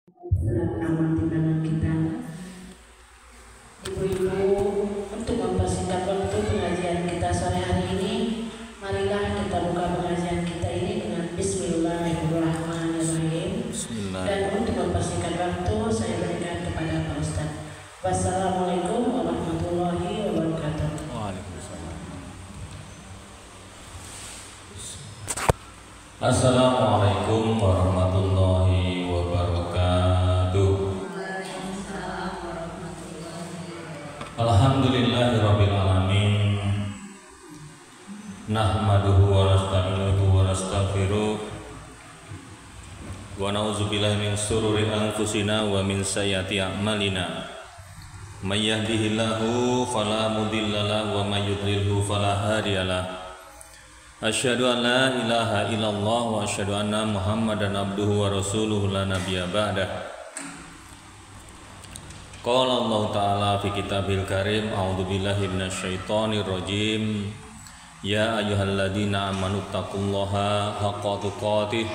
amal timbangan kita. Ibu-ibu, untuk mempersingkat waktu pengajian kita sore hari ini, marilah kita buka pengajian kita ini dengan Bismillahirrahmanirrahim. Dan untuk mempersingkat waktu, saya berikan kepada Pak Ustaz. Wassalamualaikum warahmatullahi wabarakatuh. Waalaikumsalam. Assalamualaikum warahmatullahi wabarakatuh. Alhamdulillahirabbil alamin. Nahmaduhu wa nasta'inuhu wa nastaghfiruh. Wa na'udzubillahi min shururi anfusina wa min sayyiati a'malina. May yahdihillahu fala mudhillalah wa may yudlilhu fala hadiyalah. Asyhadu an la ilaha illallah wa asyhadu anna Muhammadan abduhu wa rasuluhu la nabiyya ba'dah. Qala Allah Ta'ala fi kitabil karim, a'udzu billahi minasyaitonir rajim. Ya ayyuhalladzina amanu taqullaha haqqa tuqatih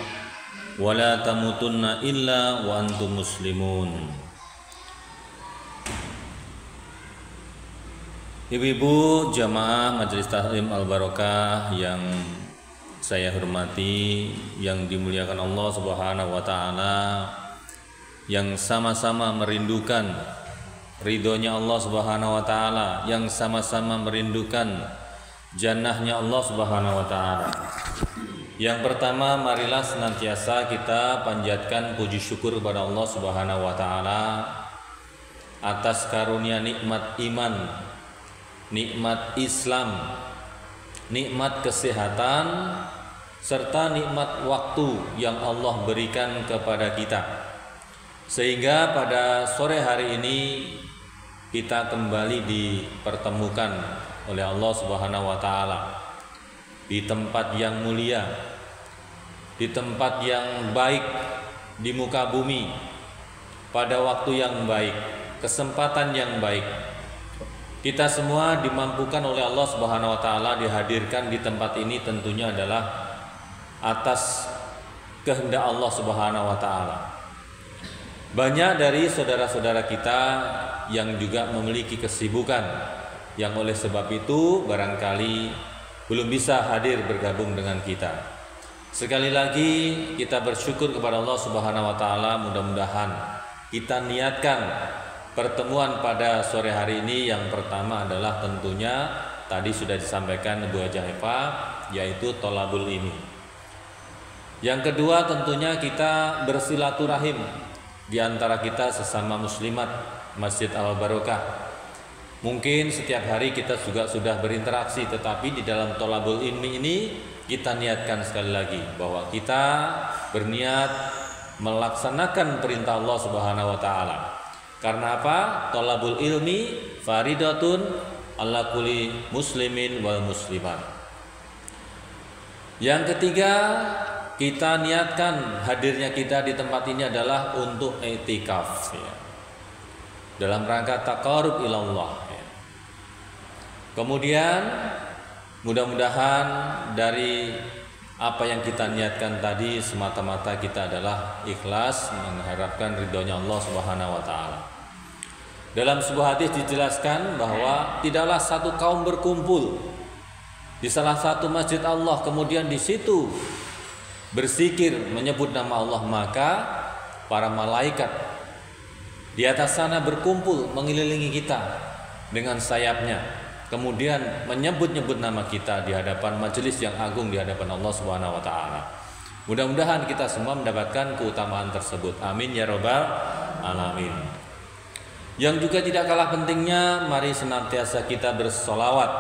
wa la tamutunna illa wa antum muslimun. Ibu-ibu jamaah Majelis Tahlim Al-Barokah yang saya hormati, yang dimuliakan Allah Subhanahu wa taala, yang sama-sama merindukan ridhonya Allah Subhanahu wa taala, yang sama-sama merindukan jannahnya Allah Subhanahu wa taala. Yang pertama, marilah senantiasa kita panjatkan puji syukur kepada Allah Subhanahu wa taala atas karunia nikmat iman, nikmat Islam, nikmat kesehatan, serta nikmat waktu yang Allah berikan kepada kita. Sehingga pada sore hari ini kita kembali dipertemukan oleh Allah Subhanahu wa taala di tempat yang mulia, di tempat yang baik di muka bumi, pada waktu yang baik, kesempatan yang baik. Kita semua dimampukan oleh Allah Subhanahu wa taala dihadirkan di tempat ini tentunya adalah atas kehendak Allah Subhanahu wa taala. Banyak dari saudara-saudara kita yang juga memiliki kesibukan, yang oleh sebab itu barangkali belum bisa hadir bergabung dengan kita. Sekali lagi kita bersyukur kepada Allah Subhanahu wa taala, mudah-mudahan kita niatkan pertemuan pada sore hari ini. Yang pertama adalah tentunya tadi sudah disampaikan Bu Hajah Eva, yaitu tolabul ilmi. Yang kedua tentunya kita bersilaturahim di antara kita sesama muslimat Masjid Al-Barokah. Mungkin setiap hari kita juga sudah berinteraksi, tetapi di dalam tolabul ilmi ini kita niatkan sekali lagi bahwa kita berniat melaksanakan perintah Allah Subhanahu wa taala. Karena apa? Tolabul ilmi faridatun ala kulli muslimin wal muslimat. Yang ketiga, kita niatkan hadirnya kita di tempat ini adalah untuk i'tikaf, ya, dalam rangka taqarrub ilallah, ya. Kemudian mudah-mudahan dari apa yang kita niatkan tadi semata-mata kita adalah ikhlas mengharapkan ridhonya Allah Subhanahu wa taala. Dalam sebuah hadis dijelaskan bahwa tidaklah satu kaum berkumpul di salah satu masjid Allah kemudian di situ berzikir menyebut nama Allah, maka para malaikat di atas sana berkumpul mengelilingi kita dengan sayapnya, kemudian menyebut-nyebut nama kita di hadapan majelis yang agung, di hadapan Allah Subhanahu wa taala. Mudah-mudahan kita semua mendapatkan keutamaan tersebut. Amin ya rabbal alamin. Yang juga tidak kalah pentingnya, mari senantiasa kita bersolawat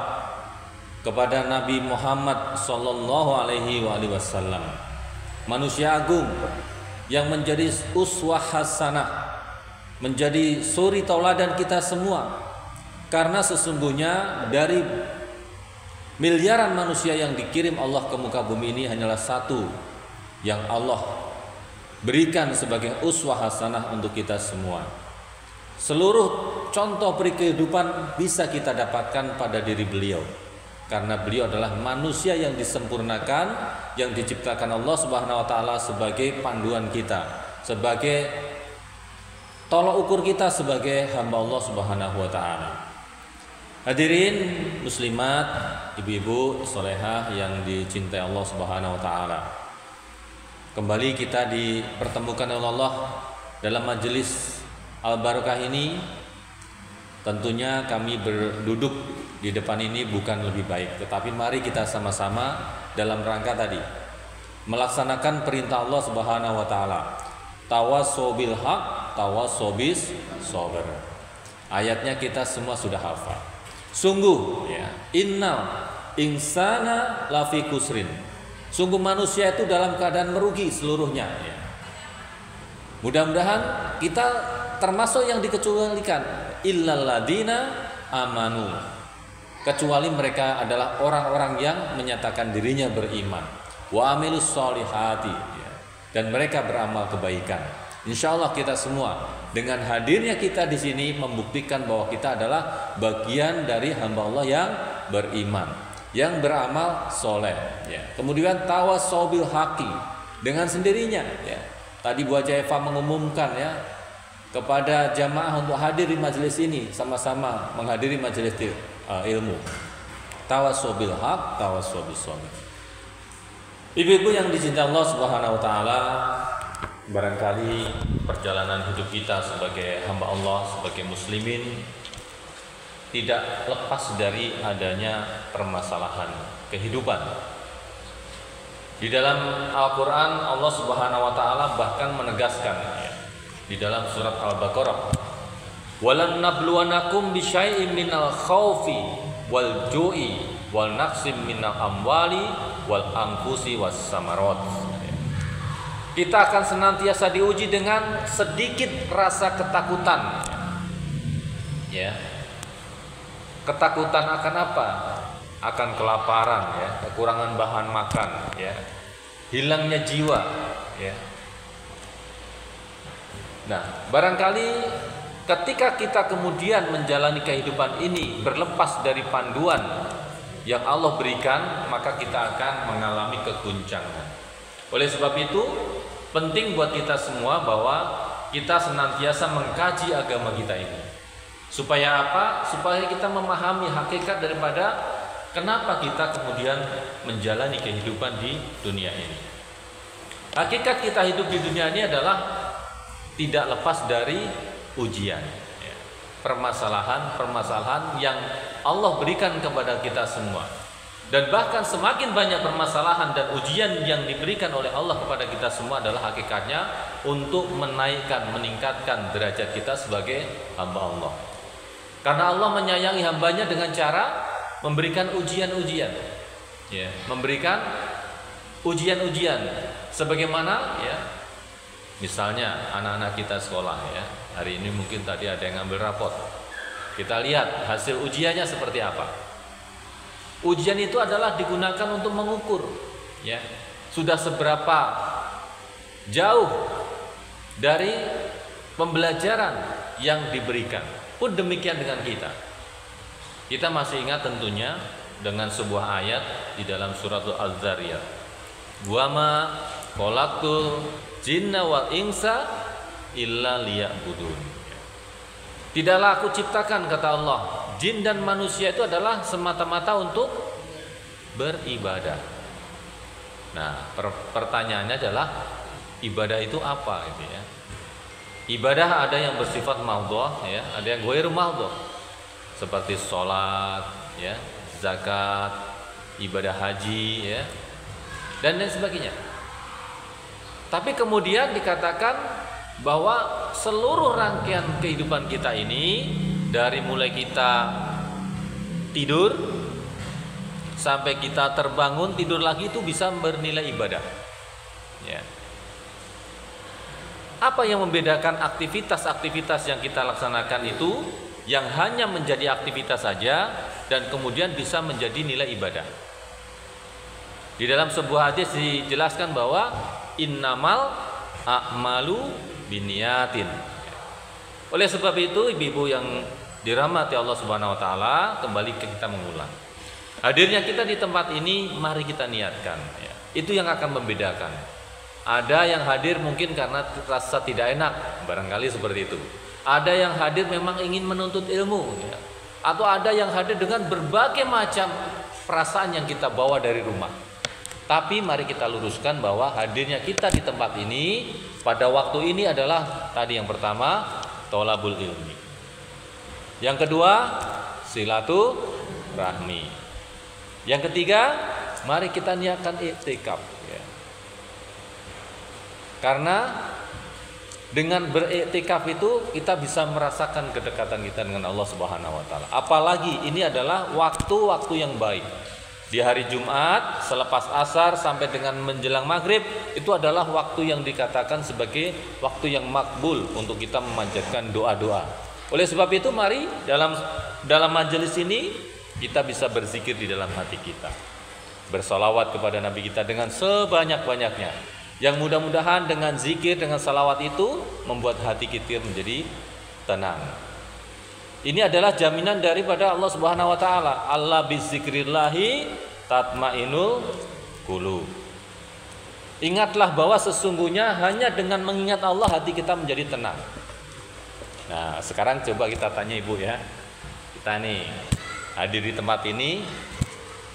kepada Nabi Muhammad sallallahu alaihi wasallam, manusia agung yang menjadi uswah hasanah, menjadi suri tauladan kita semua. Karena sesungguhnya dari miliaran manusia yang dikirim Allah ke muka bumi ini, hanyalah satu yang Allah berikan sebagai uswah hasanah untuk kita semua. Seluruh contoh peri kehidupan bisa kita dapatkan pada diri beliau, karena beliau adalah manusia yang disempurnakan, yang diciptakan Allah Subhanahu wa taala sebagai panduan kita, sebagai tolak ukur kita sebagai hamba Allah Subhanahu wa taala. Hadirin muslimat, ibu-ibu solehah yang dicintai Allah Subhanahu wa taala. Kembali kita dipertemukan oleh Allah dalam majelis Al-Barokah ini. Tentunya kami berduduk di depan ini bukan lebih baik, tetapi mari kita sama-sama dalam rangka tadi melaksanakan perintah Allah Subhanahu wa taala. Tawassaw bil haq, tawassaw bis sabr. Ayatnya kita semua sudah hafal. Sungguh ya, innal insana lafi kusrin. Sungguh manusia itu dalam keadaan merugi seluruhnya ya. Mudah-mudahan kita termasuk yang dikecualikan, illal ladina amanu, kecuali mereka adalah orang-orang yang menyatakan dirinya beriman, wa amilus solihati ya, dan mereka beramal kebaikan. Insya Allah kita semua dengan hadirnya kita di sini membuktikan bahwa kita adalah bagian dari hamba Allah yang beriman, yang beramal soleh ya. Kemudian tawassaw bil haqi, dengan sendirinya ya. Tadi Bu Haja Eva mengumumkan ya kepada jamaah untuk hadir di majelis ini, sama-sama menghadiri majelis ilmu. Tawassaw bil haq, tawassaw bis sabr. Ibu-ibu yang dicintai Allah Subhanahu wa taala, barangkali perjalanan hidup kita sebagai hamba Allah, sebagai muslimin tidak lepas dari adanya permasalahan kehidupan. Di dalam Al-Qur'an Allah Subhanahu wa taala bahkan menegaskan ya, di dalam surat Al-Baqarah, "Walan nabluwanakum bisyai'im minal khaufi wal ju'i wal naqsim minal amwali wal anfusi was samarat." Kita akan senantiasa diuji dengan sedikit rasa ketakutan. Ya. Ketakutan akan apa? Akan kelaparan ya, kekurangan bahan makan ya, hilangnya jiwa ya. Nah, barangkali ketika kita kemudian menjalani kehidupan ini berlepas dari panduan yang Allah berikan, maka kita akan mengalami keguncangan. Oleh sebab itu, penting buat kita semua bahwa kita senantiasa mengkaji agama kita ini. Supaya apa? Supaya kita memahami hakikat daripada kenapa kita kemudian menjalani kehidupan di dunia ini. Hakikat kita hidup di dunia ini adalah tidak lepas dari ujian, ya. Permasalahan yang Allah berikan kepada kita semua. Dan bahkan semakin banyak permasalahan dan ujian yang diberikan oleh Allah kepada kita semua adalah hakikatnya untuk menaikkan, meningkatkan derajat kita sebagai hamba Allah. Karena Allah menyayangi hambanya dengan cara memberikan ujian-ujian, ya, memberikan ujian-ujian. Sebagaimana, ya, misalnya anak-anak kita sekolah, ya, hari ini mungkin tadi ada yang ngambil rapot. Kita lihat hasil ujiannya seperti apa. Ujian itu adalah digunakan untuk mengukur, ya, sudah seberapa jauh dari pembelajaran yang diberikan. Pun demikian dengan kita. Kita masih ingat tentunya dengan sebuah ayat di dalam surat Al-Zariyat. Wa ma khalaqtul jinna wal insa illa liya'budun. Tidaklah aku ciptakan, kata Allah, jin dan manusia itu adalah semata-mata untuk beribadah. Nah, pertanyaannya adalah ibadah itu apa gitu ya. Ibadah ada yang bersifat mahdhah ya, ada yang ghairu mahdhah. Seperti sholat, ya, zakat, ibadah haji, ya, dan lain sebagainya. Tapi kemudian dikatakan bahwa seluruh rangkaian kehidupan kita ini, dari mulai kita tidur sampai kita terbangun tidur lagi, itu bisa bernilai ibadah. Ya. Apa yang membedakan aktivitas-aktivitas yang kita laksanakan itu yang hanya menjadi aktivitas saja dan kemudian bisa menjadi nilai ibadah? Di dalam sebuah hadis dijelaskan bahwa innamal a'malu biniyatin. Oleh sebab itu, ibu-ibu yang dirahmati Allah Subhanahu wa taala, kembali kita mengulang. Hadirnya kita di tempat ini, mari kita niatkan ya. Itu yang akan membedakan. Ada yang hadir mungkin karena rasa tidak enak, barangkali seperti itu. Ada yang hadir memang ingin menuntut ilmu, ya. Atau ada yang hadir dengan berbagai macam perasaan yang kita bawa dari rumah. Tapi mari kita luruskan bahwa hadirnya kita di tempat ini pada waktu ini adalah tadi yang pertama tholabul ilmi. Yang kedua silaturahmi. Yang ketiga mari kita niatkan iktikaf, ya. Karena dengan beriktikaf itu kita bisa merasakan kedekatan kita dengan Allah Subhanahu wa taala. Apalagi ini adalah waktu-waktu yang baik. Di hari Jumat selepas asar sampai dengan menjelang maghrib itu adalah waktu yang dikatakan sebagai waktu yang makbul untuk kita memanjatkan doa-doa. Oleh sebab itu mari dalam majelis ini kita bisa berzikir di dalam hati kita. Bersolawat kepada Nabi kita dengan sebanyak-banyaknya. Yang mudah-mudahan dengan zikir, dengan salawat itu membuat hati kita menjadi tenang. Ini adalah jaminan daripada Allah Subhanahu wa taala. Allah bizikrillahi tatmainul qulub. Ingatlah bahwa sesungguhnya hanya dengan mengingat Allah hati kita menjadi tenang. Nah, sekarang coba kita tanya Ibu ya. Kita nih hadir di tempat ini,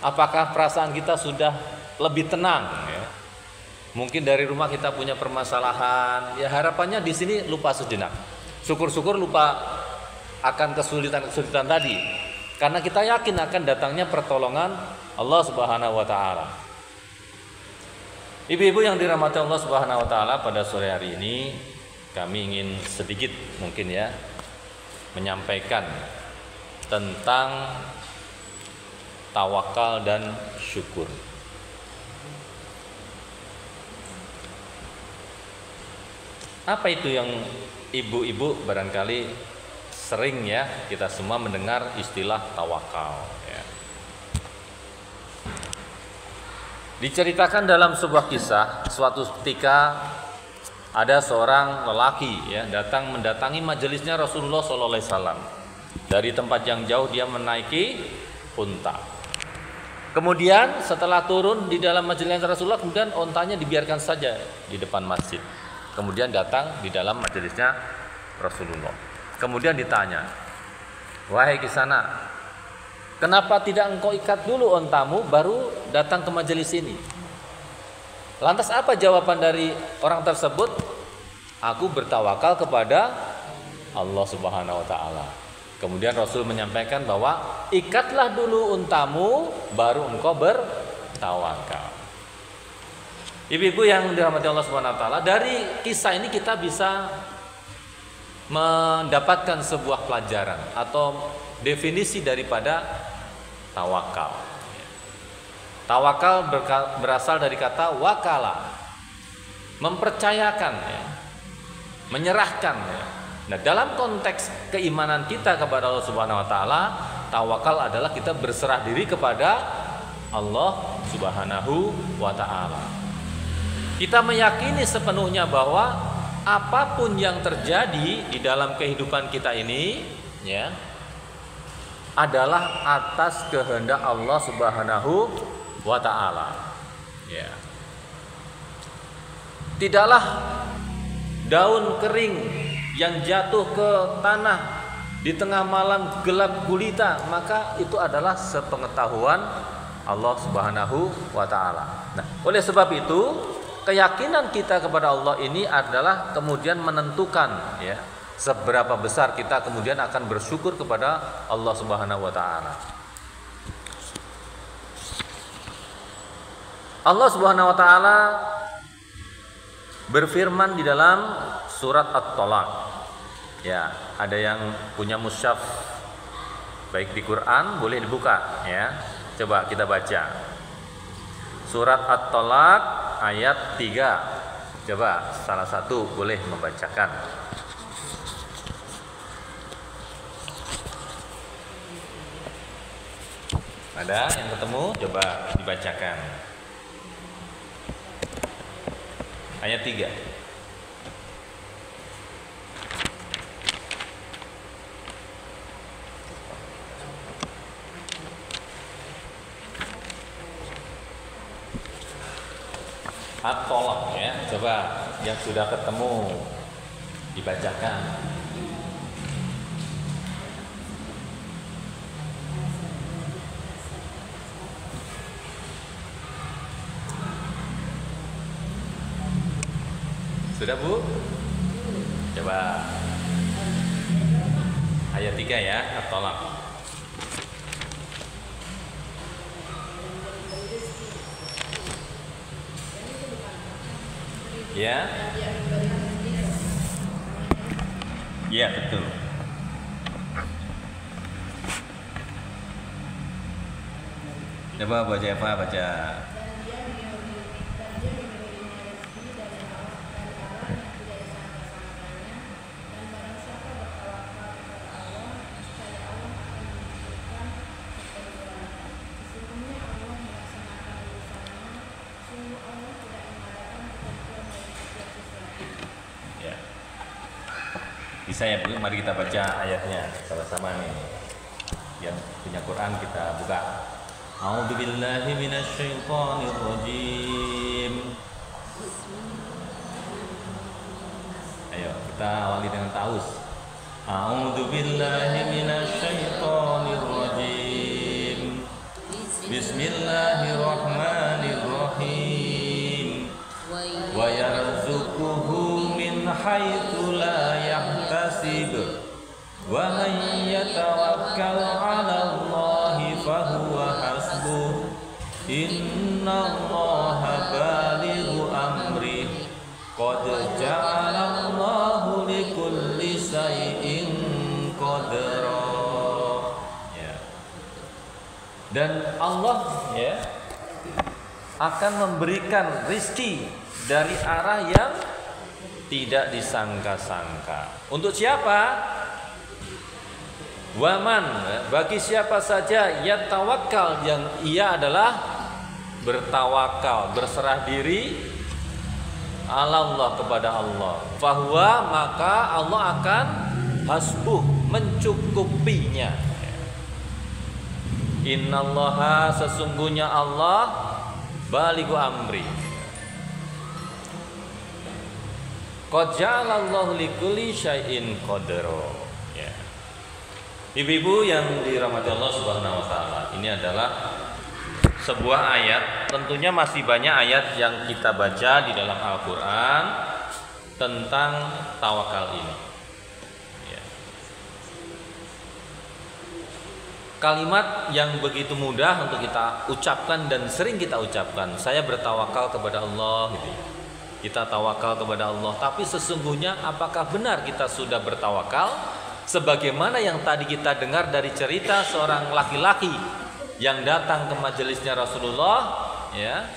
apakah perasaan kita sudah lebih tenang ya? Mungkin dari rumah kita punya permasalahan, ya harapannya di sini lupa sejenak. Syukur-syukur lupa akan kesulitan-kesulitan tadi. Karena kita yakin akan datangnya pertolongan Allah Subhanahu wa taala. Ibu-ibu yang dirahmati Allah Subhanahu wa taala, pada sore hari ini kami ingin sedikit mungkin ya menyampaikan tentang tawakal dan syukur. Apa itu yang ibu-ibu barangkali sering ya kita semua mendengar istilah tawakal ya. Diceritakan dalam sebuah kisah, suatu ketika ada seorang lelaki ya mendatangi majelisnya Rasulullah SAW. Dari tempat yang jauh dia menaiki unta. Kemudian setelah turun di dalam majelis Rasulullah, kemudian untanya dibiarkan saja di depan masjid. Kemudian datang di dalam majelisnya Rasulullah. Kemudian ditanya, wahai Kisana, kenapa tidak engkau ikat dulu ontamu baru datang ke majelis ini? Lantas apa jawaban dari orang tersebut? Aku bertawakal kepada Allah Subhanahu wa taala. Kemudian Rasul menyampaikan bahwa ikatlah dulu untamu baru engkau bertawakal. Ibu-ibu yang dirahmati Allah Subhanahu wa taala, dari kisah ini kita bisa mendapatkan sebuah pelajaran atau definisi daripada tawakal. Tawakal berasal dari kata wakala, mempercayakan ya, menyerahkan ya. Nah, dalam konteks keimanan kita kepada Allah Subhanahu wa taala, tawakal adalah kita berserah diri kepada Allah Subhanahu wa taala. Kita meyakini sepenuhnya bahwa apapun yang terjadi di dalam kehidupan kita ini ya adalah atas kehendak Allah Subhanahu wa taala. Ya. Tidaklah daun kering yang jatuh ke tanah di tengah malam gelap gulita, maka itu adalah sepengetahuan Allah Subhanahu wa taala. Nah, oleh sebab itu keyakinan kita kepada Allah ini adalah kemudian menentukan ya seberapa besar kita kemudian akan bersyukur kepada Allah Subhanahu wa taala. Allah Subhanahu wa taala berfirman di dalam surat At-Talaq. Ya, ada yang punya mushaf baik di Quran boleh dibuka ya. Coba kita baca. Surat At-Talaq ayat 3. Coba salah satu boleh membacakan. Ada yang ketemu? Coba dibacakan. Ayat 3. At-Tolak ya. Coba yang sudah ketemu dibacakan. Sudah Bu? Coba ayat 3 ya, At-Tolak. Ya? Ya, betul. Coba baca apa? Baca. Ya. Bisa ya Bu, mari kita baca ayatnya sama-sama nih. Yang punya Quran kita buka. A'udzubillahi minasyaitonirrajim. Ayo kita awali dengan taus. A'udzubillahi minasyaitonirrajim. Bismillahirrahmanirrahim. Wa yarzuquhu min haitsu la yahtasib. Wa man yatawakkal 'ala Allahi fahuwa hasbuh. Innallaha balighu amri. Qad ja'ala Allahu likulli syai'in qadra. Ya. Dan Allah ya akan memberikan rizki dari arah yang tidak disangka-sangka. Untuk siapa? Waman, bagi siapa saja ya tawakal, yang ia adalah bertawakal, berserah diri Allah kepada Allah. Fahuwa, maka Allah akan hasbuh, mencukupinya. Innallaha, sesungguhnya Allah balighu amri. Qad ja'alallahu likulli syai'in qadra. Ya. Ibu-ibu yang dirahmati Allah Subhanahu wa taala, ini adalah sebuah ayat, tentunya masih banyak ayat yang kita baca di dalam Al-Qur'an tentang tawakal ini. Ya. Kalimat yang begitu mudah untuk kita ucapkan dan sering kita ucapkan, saya bertawakal kepada Allah gitu. Kita tawakal kepada Allah, tapi sesungguhnya apakah benar kita sudah bertawakal? Sebagaimana yang tadi kita dengar dari cerita seorang laki-laki yang datang ke majelisnya Rasulullah, ya,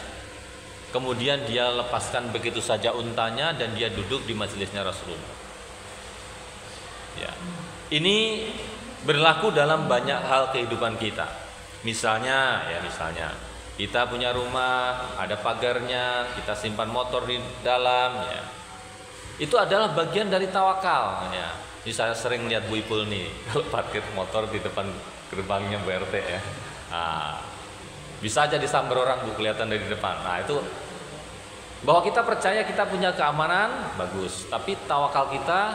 kemudian dia lepaskan begitu saja untanya dan dia duduk di majelisnya Rasulullah. Ya, ini berlaku dalam banyak hal kehidupan kita. Misalnya kita punya rumah, ada pagarnya, kita simpan motor di dalam, ya. Itu adalah bagian dari tawakal, ya. Jadi saya sering lihat Bu Ipul nih, kalau parkir motor di depan gerbangnya BRT ya. Nah, bisa aja disambar orang Bu, kelihatan dari depan. Nah, itu bahwa kita percaya kita punya keamanan, bagus. Tapi tawakal kita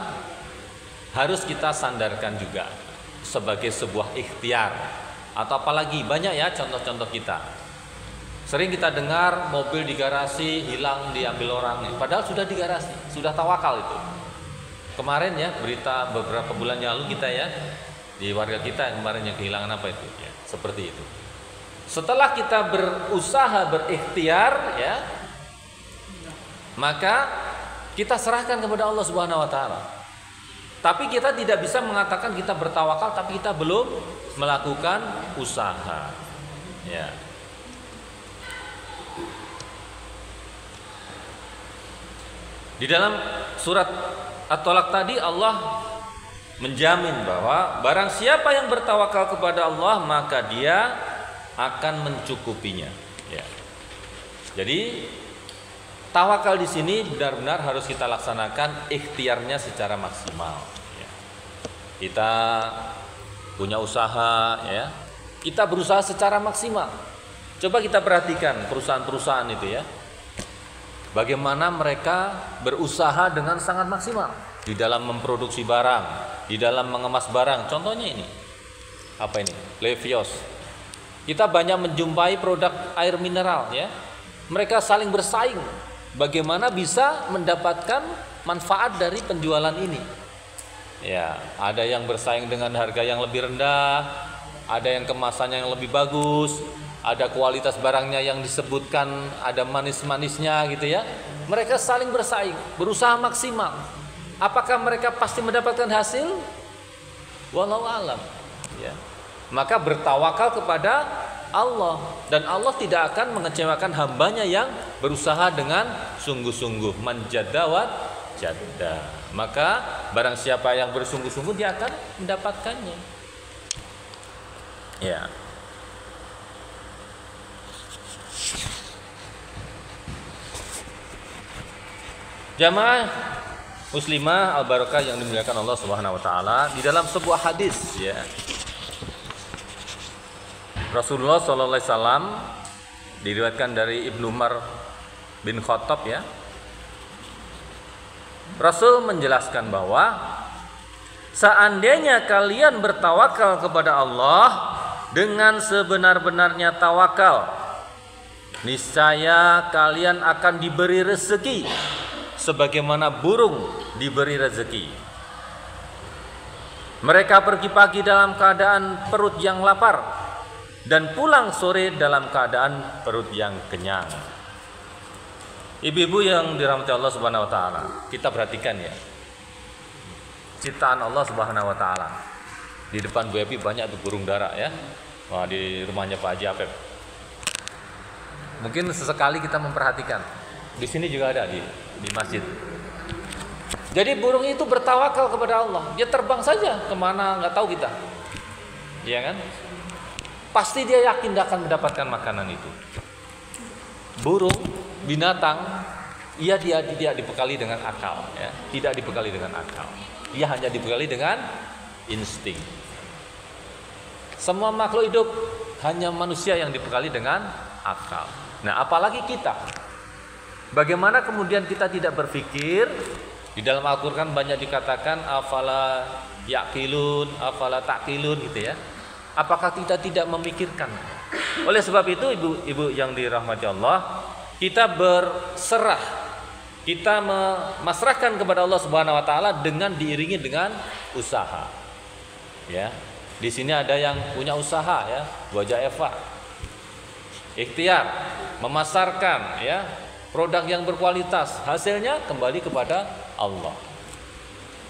harus kita sandarkan juga sebagai sebuah ikhtiar. Atau apalagi banyak ya contoh-contoh kita. Sering kita dengar mobil di garasi hilang, diambil orang, padahal sudah di garasi, sudah tawakal itu. Kemarin ya berita beberapa bulan yang lalu kita ya di warga kita yang kemarin yang kehilangan apa itu ya, seperti itu. Setelah kita berusaha berikhtiar ya, maka kita serahkan kepada Allah Subhanahu wa taala. Tapi kita tidak bisa mengatakan kita bertawakal tapi kita belum melakukan usaha. Ya. Di dalam surat At-Tolak tadi Allah menjamin bahwa barang siapa yang bertawakal kepada Allah maka dia akan mencukupinya. Ya. Jadi tawakal di sini benar-benar harus kita laksanakan ikhtiarnya secara maksimal. Ya. Kita punya usaha, ya, kita berusaha secara maksimal. Coba kita perhatikan perusahaan-perusahaan itu ya. Bagaimana mereka berusaha dengan sangat maksimal di dalam memproduksi barang, di dalam mengemas barang. Contohnya ini, apa ini? Levios. Kita banyak menjumpai produk air mineral, ya. Mereka saling bersaing. Bagaimana bisa mendapatkan manfaat dari penjualan ini? Ya, ada yang bersaing dengan harga yang lebih rendah, ada yang kemasannya yang lebih bagus, ada kualitas barangnya yang disebutkan ada manis-manisnya gitu ya. Mereka saling bersaing, berusaha maksimal. Apakah mereka pasti mendapatkan hasil? Wallahu alam. Ya. Maka bertawakal kepada Allah, dan Allah tidak akan mengecewakan hambanya yang berusaha dengan sungguh-sungguh. Manjadawat jadda. Maka barang siapa yang bersungguh-sungguh dia akan mendapatkannya. Ya. Jamaah muslimah al-barakah yang dimuliakan Allah Subhanahu wa taala, di dalam sebuah hadis, ya, Rasulullah sallallahu alaihi wasallam diriwayatkan dari Ibnu Umar bin Khattab, ya. Rasul menjelaskan bahwa seandainya kalian bertawakal kepada Allah dengan sebenar-benarnya tawakal, niscaya kalian akan diberi rezeki sebagaimana burung diberi rezeki. Mereka pergi pagi dalam keadaan perut yang lapar dan pulang sore dalam keadaan perut yang kenyang. Ibu-ibu yang dirahmati Allah Subhanahu wa taala, kita perhatikan ya. Ciptaan Allah Subhanahu wa taala. Di depan Bu Epi banyak tuh burung dara, ya. Wah, di rumahnya Pak Haji Apep. Mungkin sesekali kita memperhatikan. Di sini juga ada di masjid. Jadi burung itu bertawakal kepada Allah. Dia terbang saja kemana nggak tahu kita, iya kan? Pasti dia yakin dia akan mendapatkan makanan itu. Burung, binatang, dia tidak dibekali dengan akal, ya. Tidak dibekali dengan akal. Dia hanya dibekali dengan insting. Semua makhluk hidup, hanya manusia yang dibekali dengan akal. Nah, apalagi kita. Bagaimana kemudian kita tidak berpikir? Di dalam Al-Qur'an banyak dikatakan afala yaqilun, afala taqilun gitu ya. Apakah kita tidak memikirkan? Oleh sebab itu ibu-ibu yang dirahmati Allah, kita berserah, kita memasrahkan kepada Allah Subhanahu wa taala dengan diiringi dengan usaha. Ya. Di sini ada yang punya usaha, ya, Wajah Eva. Ikhtiar memasarkan, ya, produk yang berkualitas, hasilnya kembali kepada Allah.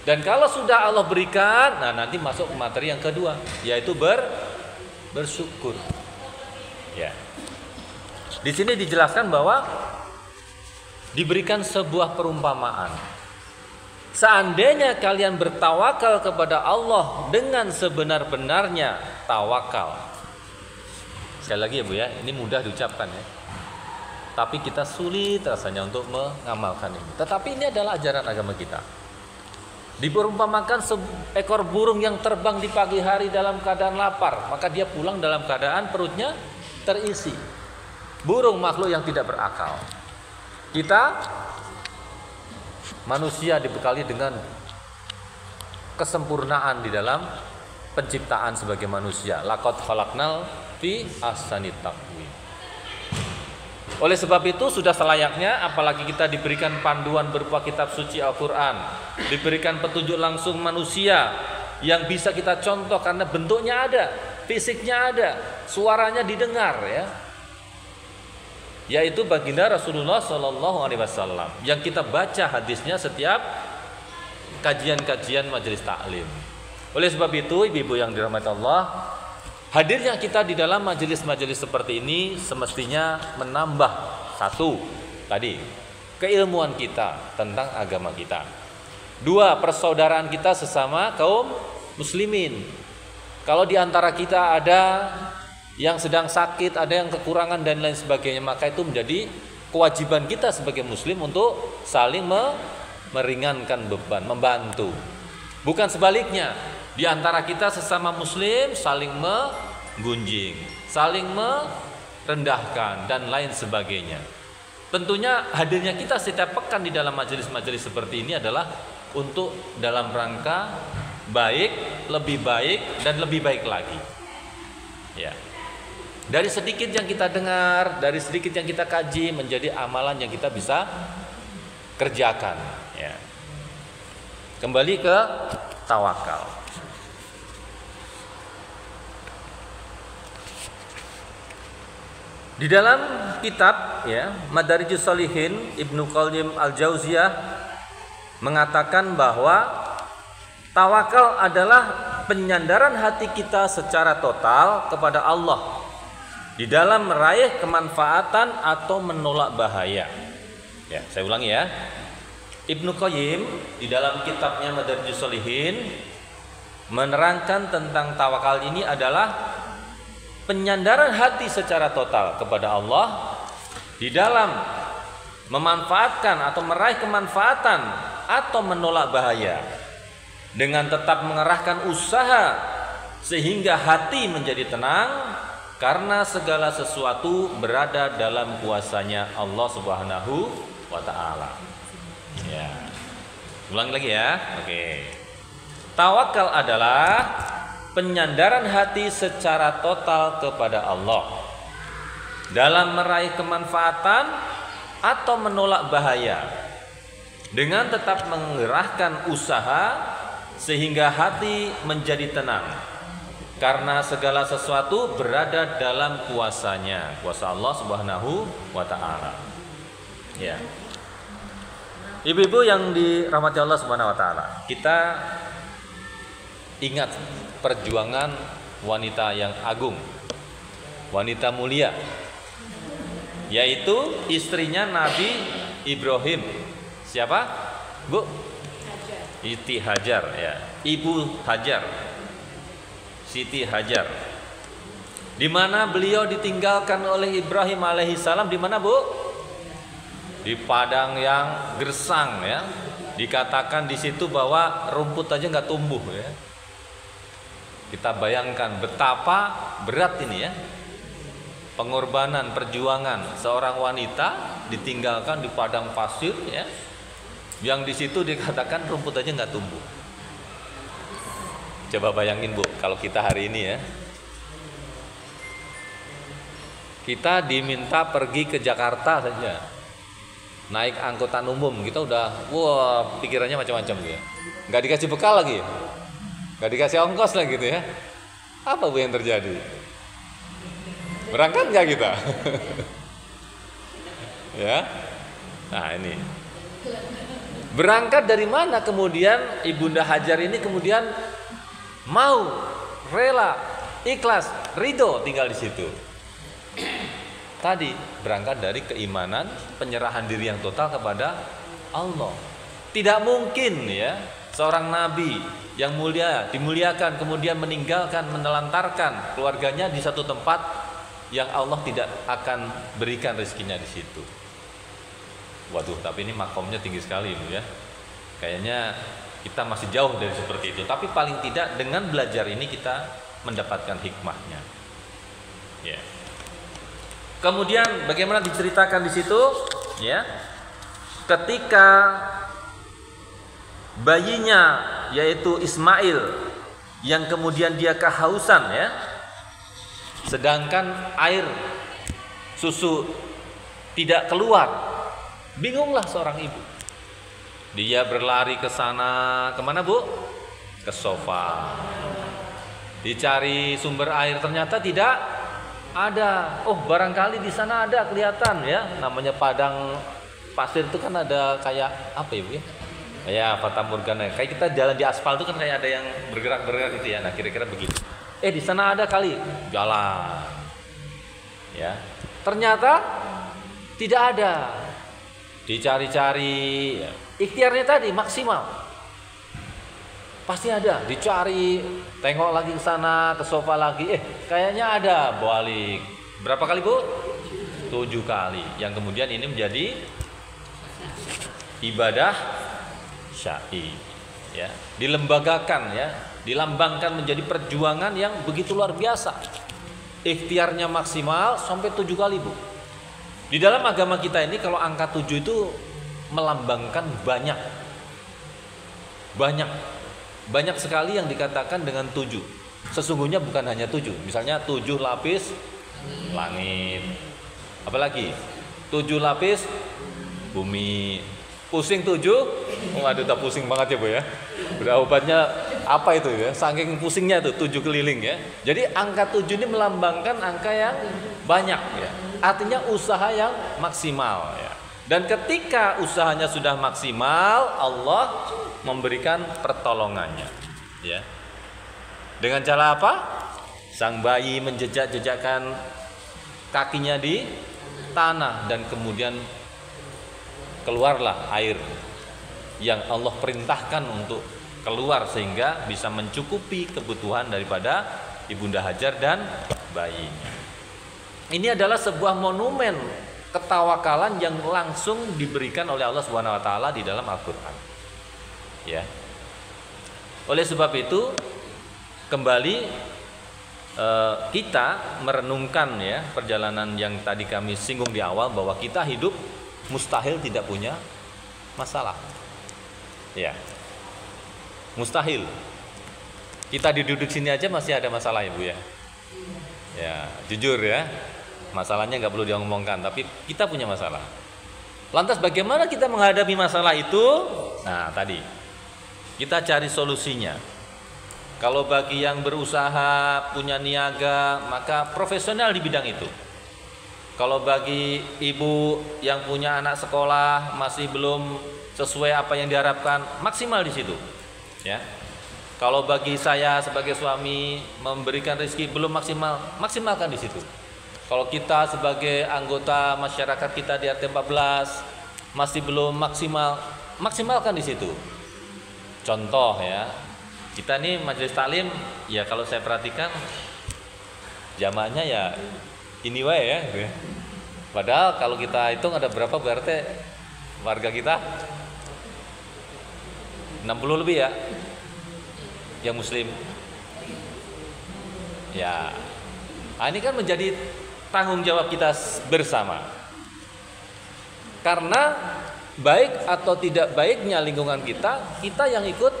Dan kalau sudah Allah berikan, nah nanti masuk materi yang kedua, yaitu bersyukur. Ya. Di sini dijelaskan bahwa diberikan sebuah perumpamaan. Seandainya kalian bertawakal kepada Allah dengan sebenar-benarnya tawakal. Sekali lagi ya Bu ya, ini mudah diucapkan ya. Tapi kita sulit rasanya untuk mengamalkan ini. Tetapi ini adalah ajaran agama kita. Diperumpamakan seekor burung yang terbang di pagi hari dalam keadaan lapar, maka dia pulang dalam keadaan perutnya terisi. Burung makhluk yang tidak berakal. Kita manusia dibekali dengan kesempurnaan di dalam penciptaan sebagai manusia. Laqad khalaqnal fi ahsani taqwim. Oleh sebab itu sudah selayaknya, apalagi kita diberikan panduan berupa kitab suci Al-Quran, diberikan petunjuk langsung manusia yang bisa kita contoh karena bentuknya ada, fisiknya ada, suaranya didengar, ya. Yaitu baginda Rasulullah SAW yang kita baca hadisnya setiap kajian-kajian majelis taklim. Oleh sebab itu ibu-ibu yang dirahmati Allah, hadirnya kita di dalam majelis-majelis seperti ini semestinya menambah satu tadi keilmuan kita tentang agama kita. Dua, persaudaraan kita sesama kaum muslimin. Kalau di antara kita ada yang sedang sakit, ada yang kekurangan dan lain sebagainya, maka itu menjadi kewajiban kita sebagai muslim untuk saling meringankan beban, membantu. Bukan sebaliknya. Di antara kita sesama muslim saling menggunjing, saling merendahkan dan lain sebagainya. Tentunya hadirnya kita setiap pekan di dalam majelis-majelis seperti ini adalah untuk dalam rangka baik, lebih baik, dan lebih baik lagi. Ya. Dari sedikit yang kita dengar, dari sedikit yang kita kaji menjadi amalan yang kita bisa kerjakan. Ya. Kembali ke tawakal. Di dalam kitab ya Madarijus Shalihin, Ibnu Qayyim Al-Jauziyah mengatakan bahwa tawakal adalah penyandaran hati kita secara total kepada Allah di dalam meraih kemanfaatan atau menolak bahaya. Ya, saya ulangi ya. Ibnu Qayyim di dalam kitabnya Madarijus Shalihin menerangkan tentang tawakal ini adalah penyandaran hati secara total kepada Allah di dalam memanfaatkan atau meraih kemanfaatan atau menolak bahaya dengan tetap mengerahkan usaha sehingga hati menjadi tenang karena segala sesuatu berada dalam kuasanya Allah Subhanahu wa taala. Ya. Ulang lagi ya. Oke. Tawakal adalah penyandaran hati secara total kepada Allah dalam meraih kemanfaatan atau menolak bahaya dengan tetap mengerahkan usaha sehingga hati menjadi tenang karena segala sesuatu berada dalam kuasanya, kuasa Allah Subhanahu wa taala. Ya. Ibu-ibu yang dirahmati Allah Subhanahu wa taala, kita ingat perjuangan wanita yang agung, wanita mulia, yaitu istrinya Nabi Ibrahim. Siapa? Bu? Siti Hajar ya. Ibu Hajar, Siti Hajar. Di mana beliau ditinggalkan oleh Ibrahim alaihissalam? Di mana, Bu? Di padang yang gersang ya. Dikatakan di situ bahwa rumput aja nggak tumbuh ya. Kita bayangkan betapa berat ini ya, pengorbanan, perjuangan seorang wanita ditinggalkan di padang pasir ya, yang di situ dikatakan rumput aja nggak tumbuh. Coba bayangin Bu, kalau kita hari ini ya, kita diminta pergi ke Jakarta saja, naik angkutan umum, kita udah, wah pikirannya macam-macam ya, nggak dikasih bekal lagi. Gak dikasih ongkos lah gitu ya. Apa Bu yang terjadi? Berangkat gak kita? Ya. Nah ini. Berangkat dari mana kemudian Ibunda Hajar ini kemudian mau, rela, ikhlas, ridho tinggal di situ? Tadi berangkat dari keimanan, penyerahan diri yang total kepada Allah. Tidak mungkin ya seorang nabi yang mulia, dimuliakan, kemudian meninggalkan, menelantarkan keluarganya di satu tempat yang Allah tidak akan berikan rezekinya di situ. Waduh, tapi ini makomnya tinggi sekali Bu ya. Kayaknya kita masih jauh dari seperti itu. Tapi paling tidak dengan belajar ini kita mendapatkan hikmahnya. Ya. Kemudian bagaimana diceritakan di situ? Ya. Ketika bayinya yaitu Ismail yang kemudian dia kehausan ya, sedangkan air susu tidak keluar, bingunglah seorang ibu. Dia berlari ke sana, kemana Bu? Ke sofa. Dicari sumber air, ternyata tidak ada. Oh, barangkali di sana ada, kelihatan ya, namanya padang pasir itu kan ada kayak apa ya Bu ya? Ya, fata morgana. Kayak kita jalan di aspal itu kan kayak ada yang bergerak-gerak gitu ya. Nah, kira-kira begitu. Di sana ada kali. Jalan. Ya. Ternyata tidak ada. Dicari-cari. Ya. Ikhtiarnya tadi maksimal. Pasti ada. Dicari, tengok lagi ke sana, ke sofa lagi. Kayaknya ada. Balik. Berapa kali Bu? 7 kali. Yang kemudian ini menjadi ibadah syai, ya, dilembagakan ya, dilambangkan menjadi perjuangan yang begitu luar biasa. Ikhtiarnya maksimal sampai 7 kali Bu. Di dalam agama kita ini kalau angka 7 itu melambangkan banyak. Banyak sekali yang dikatakan dengan 7. Sesungguhnya bukan hanya 7. Misalnya 7 lapis langit. Apalagi 7 lapis bumi. Pusing 7. Waduh, tak pusing banget ya Bu ya. Udah obatnya apa itu ya? Saking pusingnya tuh 7 keliling ya. Jadi angka 7 ini melambangkan angka yang banyak ya. Artinya usaha yang maksimal ya. Dan ketika usahanya sudah maksimal, Allah memberikan pertolongannya ya. Dengan cara apa? Sang bayi menjejak-jejakkan kakinya di tanah dan kemudian keluarlah air yang Allah perintahkan untuk keluar sehingga bisa mencukupi kebutuhan daripada Ibunda Hajar dan bayinya. Ini adalah sebuah monumen ketawakalan yang langsung diberikan oleh Allah Subhanahu wa taala di dalam Al-Qur'an. Ya. Oleh sebab itu kembali kita merenungkan ya perjalanan yang tadi kami singgung di awal bahwa kita hidup mustahil tidak punya masalah. Ya. Mustahil. Kita duduk sini aja masih ada masalah ya Bu ya. Ya, jujur ya. Masalahnya nggak perlu diomongkan, tapi kita punya masalah. Lantas bagaimana kita menghadapi masalah itu? Nah, tadi kita cari solusinya. Kalau bagi yang berusaha, punya niaga, maka profesional di bidang itu. Kalau bagi ibu yang punya anak sekolah masih belum sesuai apa yang diharapkan, maksimal di situ. Ya. Kalau bagi saya sebagai suami memberikan rezeki belum maksimal, maksimalkan di situ. Kalau kita sebagai anggota masyarakat kita di RT 14 masih belum maksimal, maksimalkan di situ. Contoh ya, kita nih majelis taklim, ya kalau saya perhatikan jamaahnya ya ini wae ya. Padahal kalau kita hitung ada berapa berarti warga kita 60 lebih ya yang muslim. Ya, ini kan menjadi tanggung jawab kita bersama. Karena baik atau tidak baiknya lingkungan kita yang ikut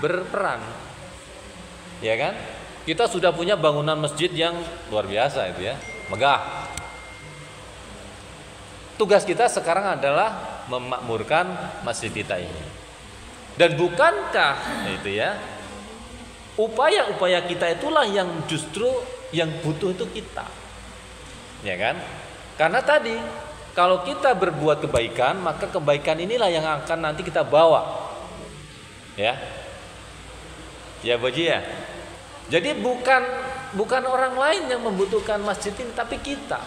berperan. Ya kan? Kita sudah punya bangunan masjid yang luar biasa itu ya, megah. Tugas kita sekarang adalah memakmurkan masjid kita ini. Dan bukankah itu ya, upaya-upaya kita itulah yang justru yang butuh itu kita. Ya kan? Karena tadi kalau kita berbuat kebaikan, maka kebaikan inilah yang akan nanti kita bawa. Ya. Ya Boji ya. Jadi bukan orang lain yang membutuhkan masjid ini, tapi kita.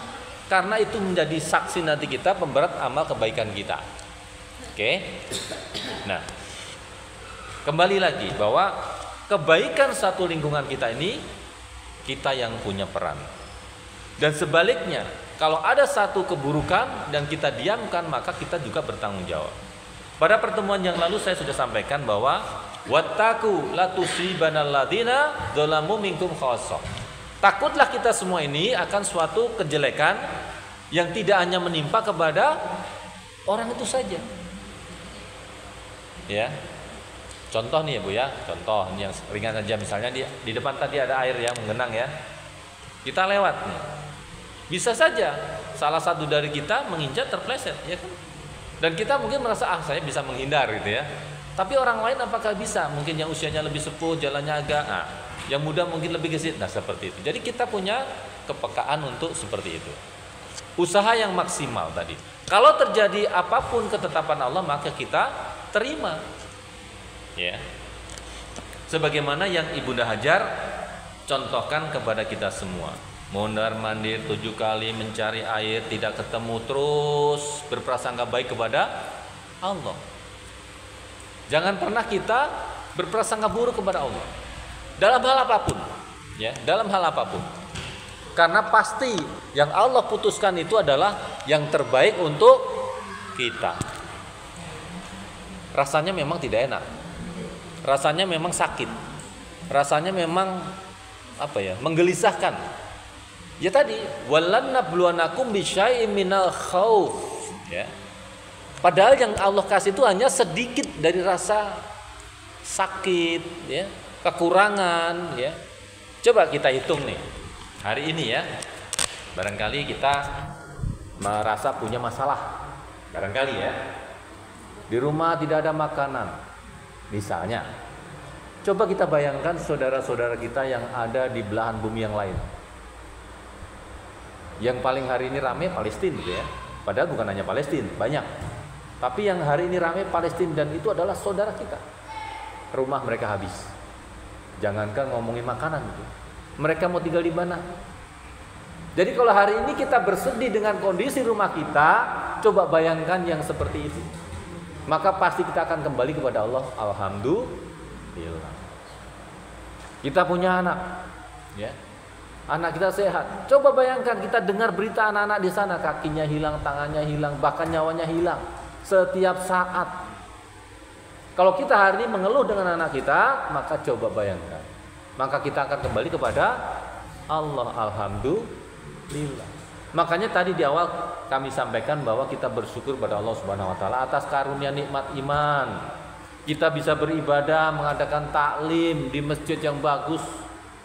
Karena itu menjadi saksi nanti kita pemberat amal kebaikan kita. Oke. Nah, kembali lagi bahwa kebaikan satu lingkungan kita ini kita yang punya peran. Dan sebaliknya, kalau ada satu keburukan dan kita diamkan, maka kita juga bertanggung jawab. Pada pertemuan yang lalu saya sudah sampaikan bahwa wattaqu la tusibanal ladzina dzalamu minkum khassah. Takutlah kita semua ini akan suatu kejelekan yang tidak hanya menimpa kepada orang itu saja. Ya. Contoh nih ya Bu ya, contoh yang ringan saja, misalnya di depan tadi ada air yang menggenang ya. Kita lewat nih. Bisa saja salah satu dari kita menginjak terpleset, ya kan? Dan kita mungkin merasa saya bisa menghindar gitu ya. Tapi orang lain apakah bisa? Mungkin yang usianya lebih sepuh, jalannya agak, yang muda mungkin lebih gesit. Nah seperti itu. Jadi kita punya kepekaan untuk seperti itu. Usaha yang maksimal tadi. Kalau terjadi apapun ketetapan Allah, maka kita terima. Ya. Sebagaimana yang Ibunda Hajar contohkan kepada kita semua. Mondar-mandir 7 kali mencari air tidak ketemu, terus berprasangka baik kepada Allah. Jangan pernah kita berprasangka buruk kepada Allah dalam hal apapun, ya, dalam hal apapun. Karena pasti yang Allah putuskan itu adalah yang terbaik untuk kita. Rasanya memang tidak enak. Rasanya memang sakit. Rasanya memang apa ya? Menggelisahkan. Ya tadi, walan nabluwanakum bisyai'im minal khauf, ya. Padahal yang Allah kasih itu hanya sedikit dari rasa sakit, ya, kekurangan, ya. Coba kita hitung nih. Hari ini ya. Barangkali kita merasa punya masalah. Barangkali ya. Di rumah tidak ada makanan. Misalnya. Coba kita bayangkan saudara-saudara kita yang ada di belahan bumi yang lain. Yang paling hari ini rame Palestina gitu ya. Padahal bukan hanya Palestina, banyak. Tapi yang hari ini rame Palestina dan itu adalah saudara kita. Rumah mereka habis. Jangankan ngomongin makanan gitu. Mereka mau tinggal di mana? Jadi kalau hari ini kita bersedih dengan kondisi rumah kita, coba bayangkan yang seperti itu. Maka pasti kita akan kembali kepada Allah. Alhamdulillah. Kita punya anak, ya. Anak kita sehat. Coba bayangkan kita dengar berita anak-anak di sana, kakinya hilang, tangannya hilang, bahkan nyawanya hilang setiap saat. Kalau kita hari ini mengeluh dengan anak kita, maka coba bayangkan. Maka kita akan kembali kepada Allah. Alhamdulillah. Makanya tadi di awal kami sampaikan bahwa kita bersyukur pada Allah Subhanahu wa taala atas karunia nikmat iman. Kita bisa beribadah, mengadakan taklim di masjid yang bagus,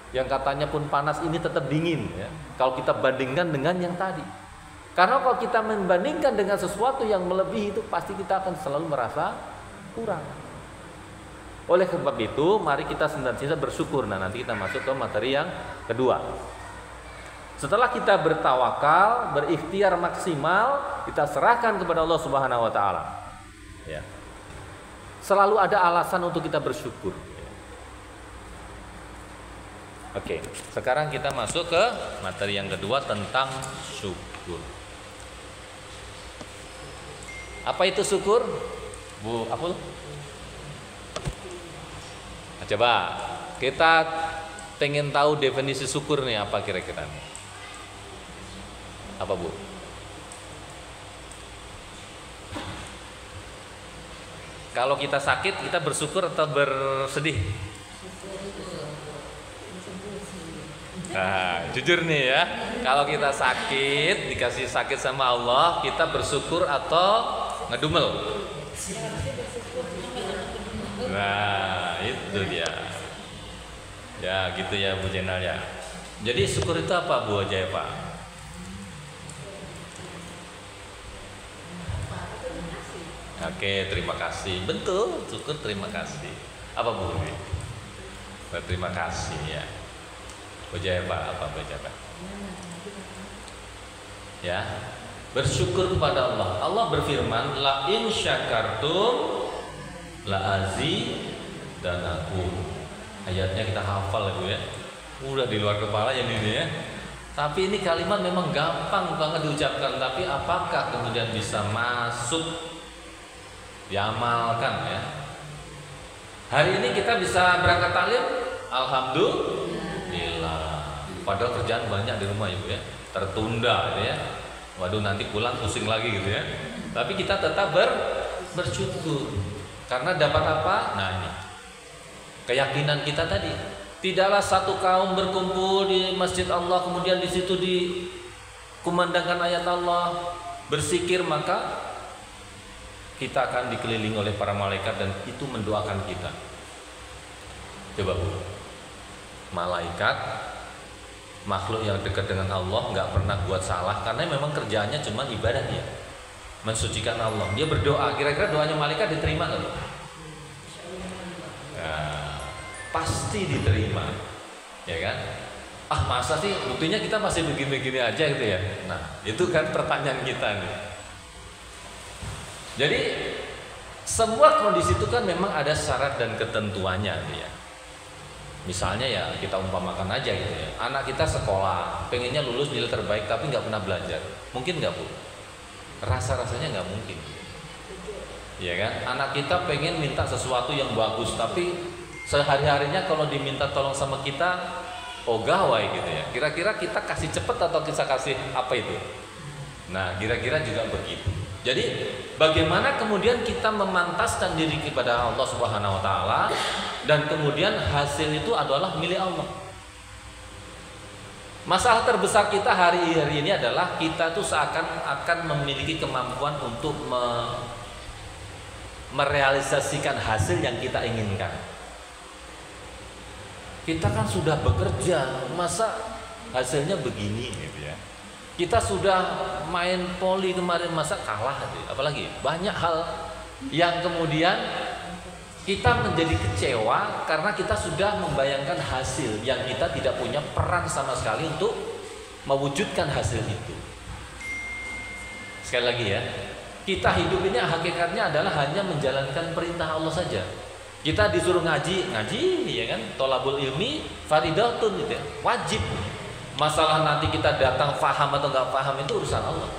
yang katanya pun panas ini tetap dingin ya. Kalau kita bandingkan dengan yang tadi. Karena kalau kita membandingkan dengan sesuatu yang melebihi itu, pasti kita akan selalu merasa kurang. Oleh sebab itu, mari kita senantiasa bersyukur. Nah, nanti kita masuk ke materi yang kedua. Setelah kita bertawakal, berikhtiar maksimal, kita serahkan kepada Allah Subhanahu wa taala. Ya. Selalu ada alasan untuk kita bersyukur. Oke, sekarang kita masuk ke materi yang kedua tentang syukur. Apa itu syukur? Bu Apul? Nah, coba kita pengen tahu definisi syukur nih apa kira-kira? Apa Bu? Kalau kita sakit, kita bersyukur atau bersedih? Nah, jujur nih ya, kalau kita sakit, dikasih sakit sama Allah, kita bersyukur atau ngedumel? Nah, itu dia. Ya, gitu ya Bu Jenal ya. Jadi syukur itu apa Bu Jaya Pak? Oke, terima kasih. Betul, syukur terima kasih. Apa Bu? Berterima kasih ya. Bujaya Pak, apa bujaya Pak? Ya, bersyukur kepada Allah. Allah berfirman, la in syakartum la azidanakum. Ayatnya kita hafal itu ya. Udah di luar kepala ya ini ya. Tapi ini kalimat memang gampang banget diucapkan, tapi apakah kemudian bisa masuk diamalkan ya? Hari ini kita bisa berangkat taklim, alhamdulillah. Padahal kerjaan banyak di rumah Ibu ya, tertunda gitu ya. Waduh nanti pulang pusing lagi gitu ya. Tapi kita tetap bersyukur karena dapat apa? Nah ini keyakinan kita tadi. Tidaklah satu kaum berkumpul di masjid Allah kemudian di situ dikumandangkan ayat Allah, berzikir, maka kita akan dikelilingi oleh para malaikat dan itu mendoakan kita. Coba Bu, malaikat makhluk yang dekat dengan Allah nggak pernah buat salah karena memang kerjaannya cuma ibadah dia, mensucikan Allah. Dia berdoa, kira-kira doanya malaikat diterima nggak? Nah, pasti diterima, ya kan? Ah masa sih, buktinya kita masih begini-begini aja gitu ya. Nah itu kan pertanyaan kita nih. Jadi semua kondisi itu kan memang ada syarat dan ketentuannya ya. Misalnya ya kita umpamakan aja gitu ya. Anak kita sekolah, pengennya lulus nilai terbaik tapi nggak pernah belajar. Mungkin nggak Bu? Rasa-rasanya nggak mungkin. Ya kan? Anak kita pengen minta sesuatu yang bagus tapi sehari-harinya kalau diminta tolong sama kita, oh gawai gitu ya. Kira-kira kita kasih cepet atau kita kasih apa itu? Nah kira-kira juga begitu. Jadi bagaimana kemudian kita memantaskan diri kepada Allah Subhanahu wa taala dan kemudian hasil itu adalah milik Allah. Masalah terbesar kita hari ini adalah kita tuh seakan akan memiliki kemampuan untuk merealisasikan hasil yang kita inginkan. Kita kan sudah bekerja, masa hasilnya begini gitu ya. Kita sudah main poli kemarin, masa kalah gitu. Apalagi banyak hal yang kemudian kita menjadi kecewa karena kita sudah membayangkan hasil yang kita tidak punya peran sama sekali untuk mewujudkan hasil itu. Sekali lagi ya, kita hidup ini hakikatnya adalah hanya menjalankan perintah Allah saja. Kita disuruh ngaji, ya kan? Tolabul ilmi faridatun gitu ya, wajib. Masalah nanti kita datang paham atau nggak paham itu urusan Allah.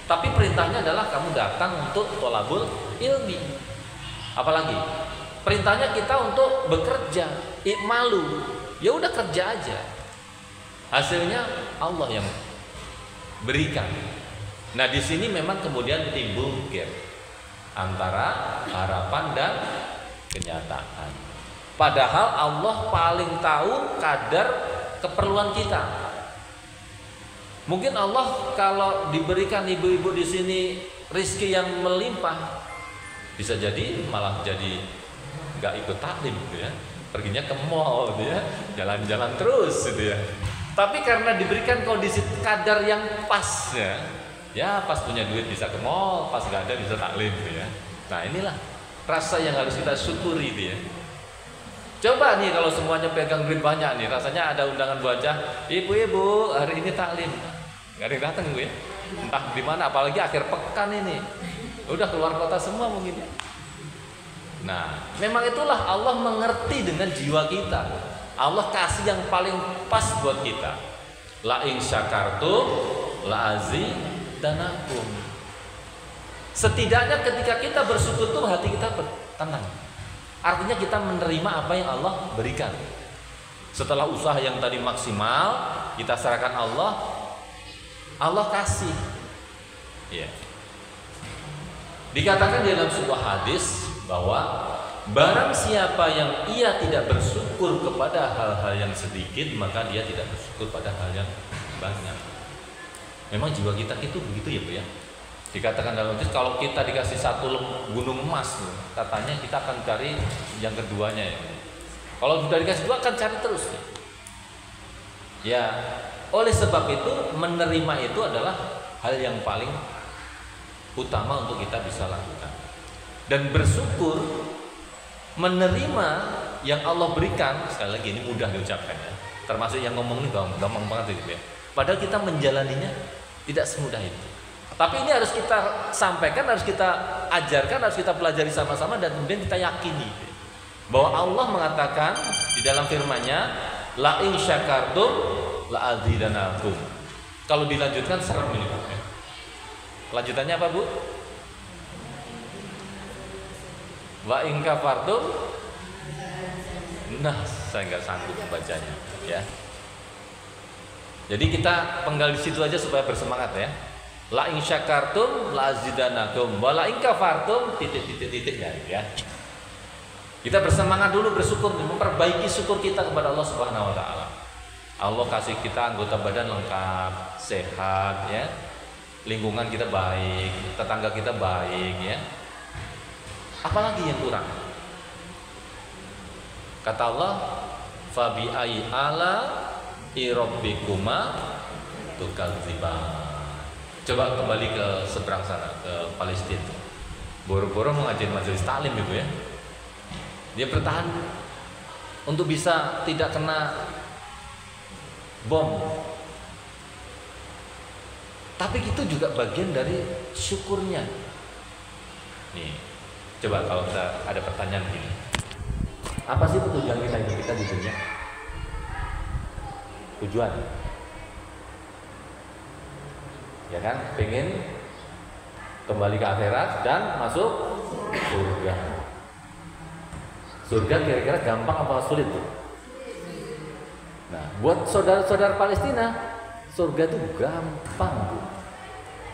Tapi perintahnya adalah kamu datang untuk tolabul ilmi. Apalagi perintahnya kita untuk bekerja, ikmalu, ya udah kerja aja. Hasilnya Allah yang berikan. Nah di sini memang kemudian timbul gap antara harapan dan kenyataan. Padahal Allah paling tahu kadar keperluan kita. Mungkin Allah kalau diberikan ibu-ibu di sini rizki yang melimpah, bisa jadi malah jadi nggak ikut taklim gitu ya, perginya ke mall gitu ya, jalan-jalan terus gitu ya. Tapi karena diberikan kondisi kadar yang pas ya pas punya duit bisa ke mall, pas nggak ada bisa taklim gitu ya. Nah inilah rasa yang harus kita syukuri gitu ya. Coba nih kalau semuanya pegang duit banyak nih, rasanya ada undangan wajah, ibu-ibu hari ini taklim, nggak ada yang datang gue ya. Entah di mana, apalagi akhir pekan ini, udah keluar kota semua mungkin ya. Nah, memang itulah Allah mengerti dengan jiwa kita. Allah kasih yang paling pas buat kita. La in syakartum la azidanakum. Setidaknya ketika kita bersyukur tuh hati kita tenang. Artinya kita menerima apa yang Allah berikan. Setelah usaha yang tadi maksimal, kita serahkan Allah, Allah kasih. Ya. Dikatakan di dalam sebuah hadis bahwa barang siapa yang ia tidak bersyukur kepada hal-hal yang sedikit, maka dia tidak bersyukur pada hal yang banyak. Memang jiwa kita itu begitu ya Bu ya. Dikatakan dalam hadis kalau kita dikasih satu gunung emas, katanya kita akan cari yang keduanya ya. Kalau sudah dikasih dua akan cari terus. Ya, oleh sebab itu menerima itu adalah hal yang paling utama untuk kita bisa lakukan. Dan bersyukur, menerima yang Allah berikan, sekali lagi ini mudah diucapkan ya. Termasuk yang ngomong ini gampang banget gitu ya. Padahal kita menjalaninya tidak semudah itu. Tapi ini harus kita sampaikan, harus kita ajarkan, harus kita pelajari sama-sama, dan kemudian kita yakini bahwa Allah mengatakan di dalam firman-Nya, la in syakartum la azidanakum. Kalau dilanjutkan serem ini Bu. Lanjutannya apa Bu? Wa in kafartum. Nah, saya nggak sanggup membacanya ya. Jadi kita penggal di situ aja supaya bersemangat ya. La in syakartum la azidanakum wa la in kafartum titik-titik ya. Kita bersemangat dulu bersyukur, memperbaiki syukur kita kepada Allah Subhanahu wa taala. Allah kasih kita anggota badan lengkap, sehat ya. Lingkungan kita baik, tetangga kita baik ya. Apalagi yang kurang? Kata Allah, fa bi ai ala irabbikuma tukadziban. Coba kembali ke seberang sana, ke Palestina. Boro-boro mau ngajarin majelis taklim Ibu ya. Dia bertahan untuk bisa tidak kena bom. Tapi itu juga bagian dari syukurnya. Nih, coba kalau kita ada pertanyaan begini, apa sih tujuan kita di dunia? Tujuan, ya kan? Pengen kembali ke akhirat dan masuk surga. Surga kira-kira gampang apa sulit tuh? Nah, buat saudara-saudara Palestina, surga itu gampang Bu.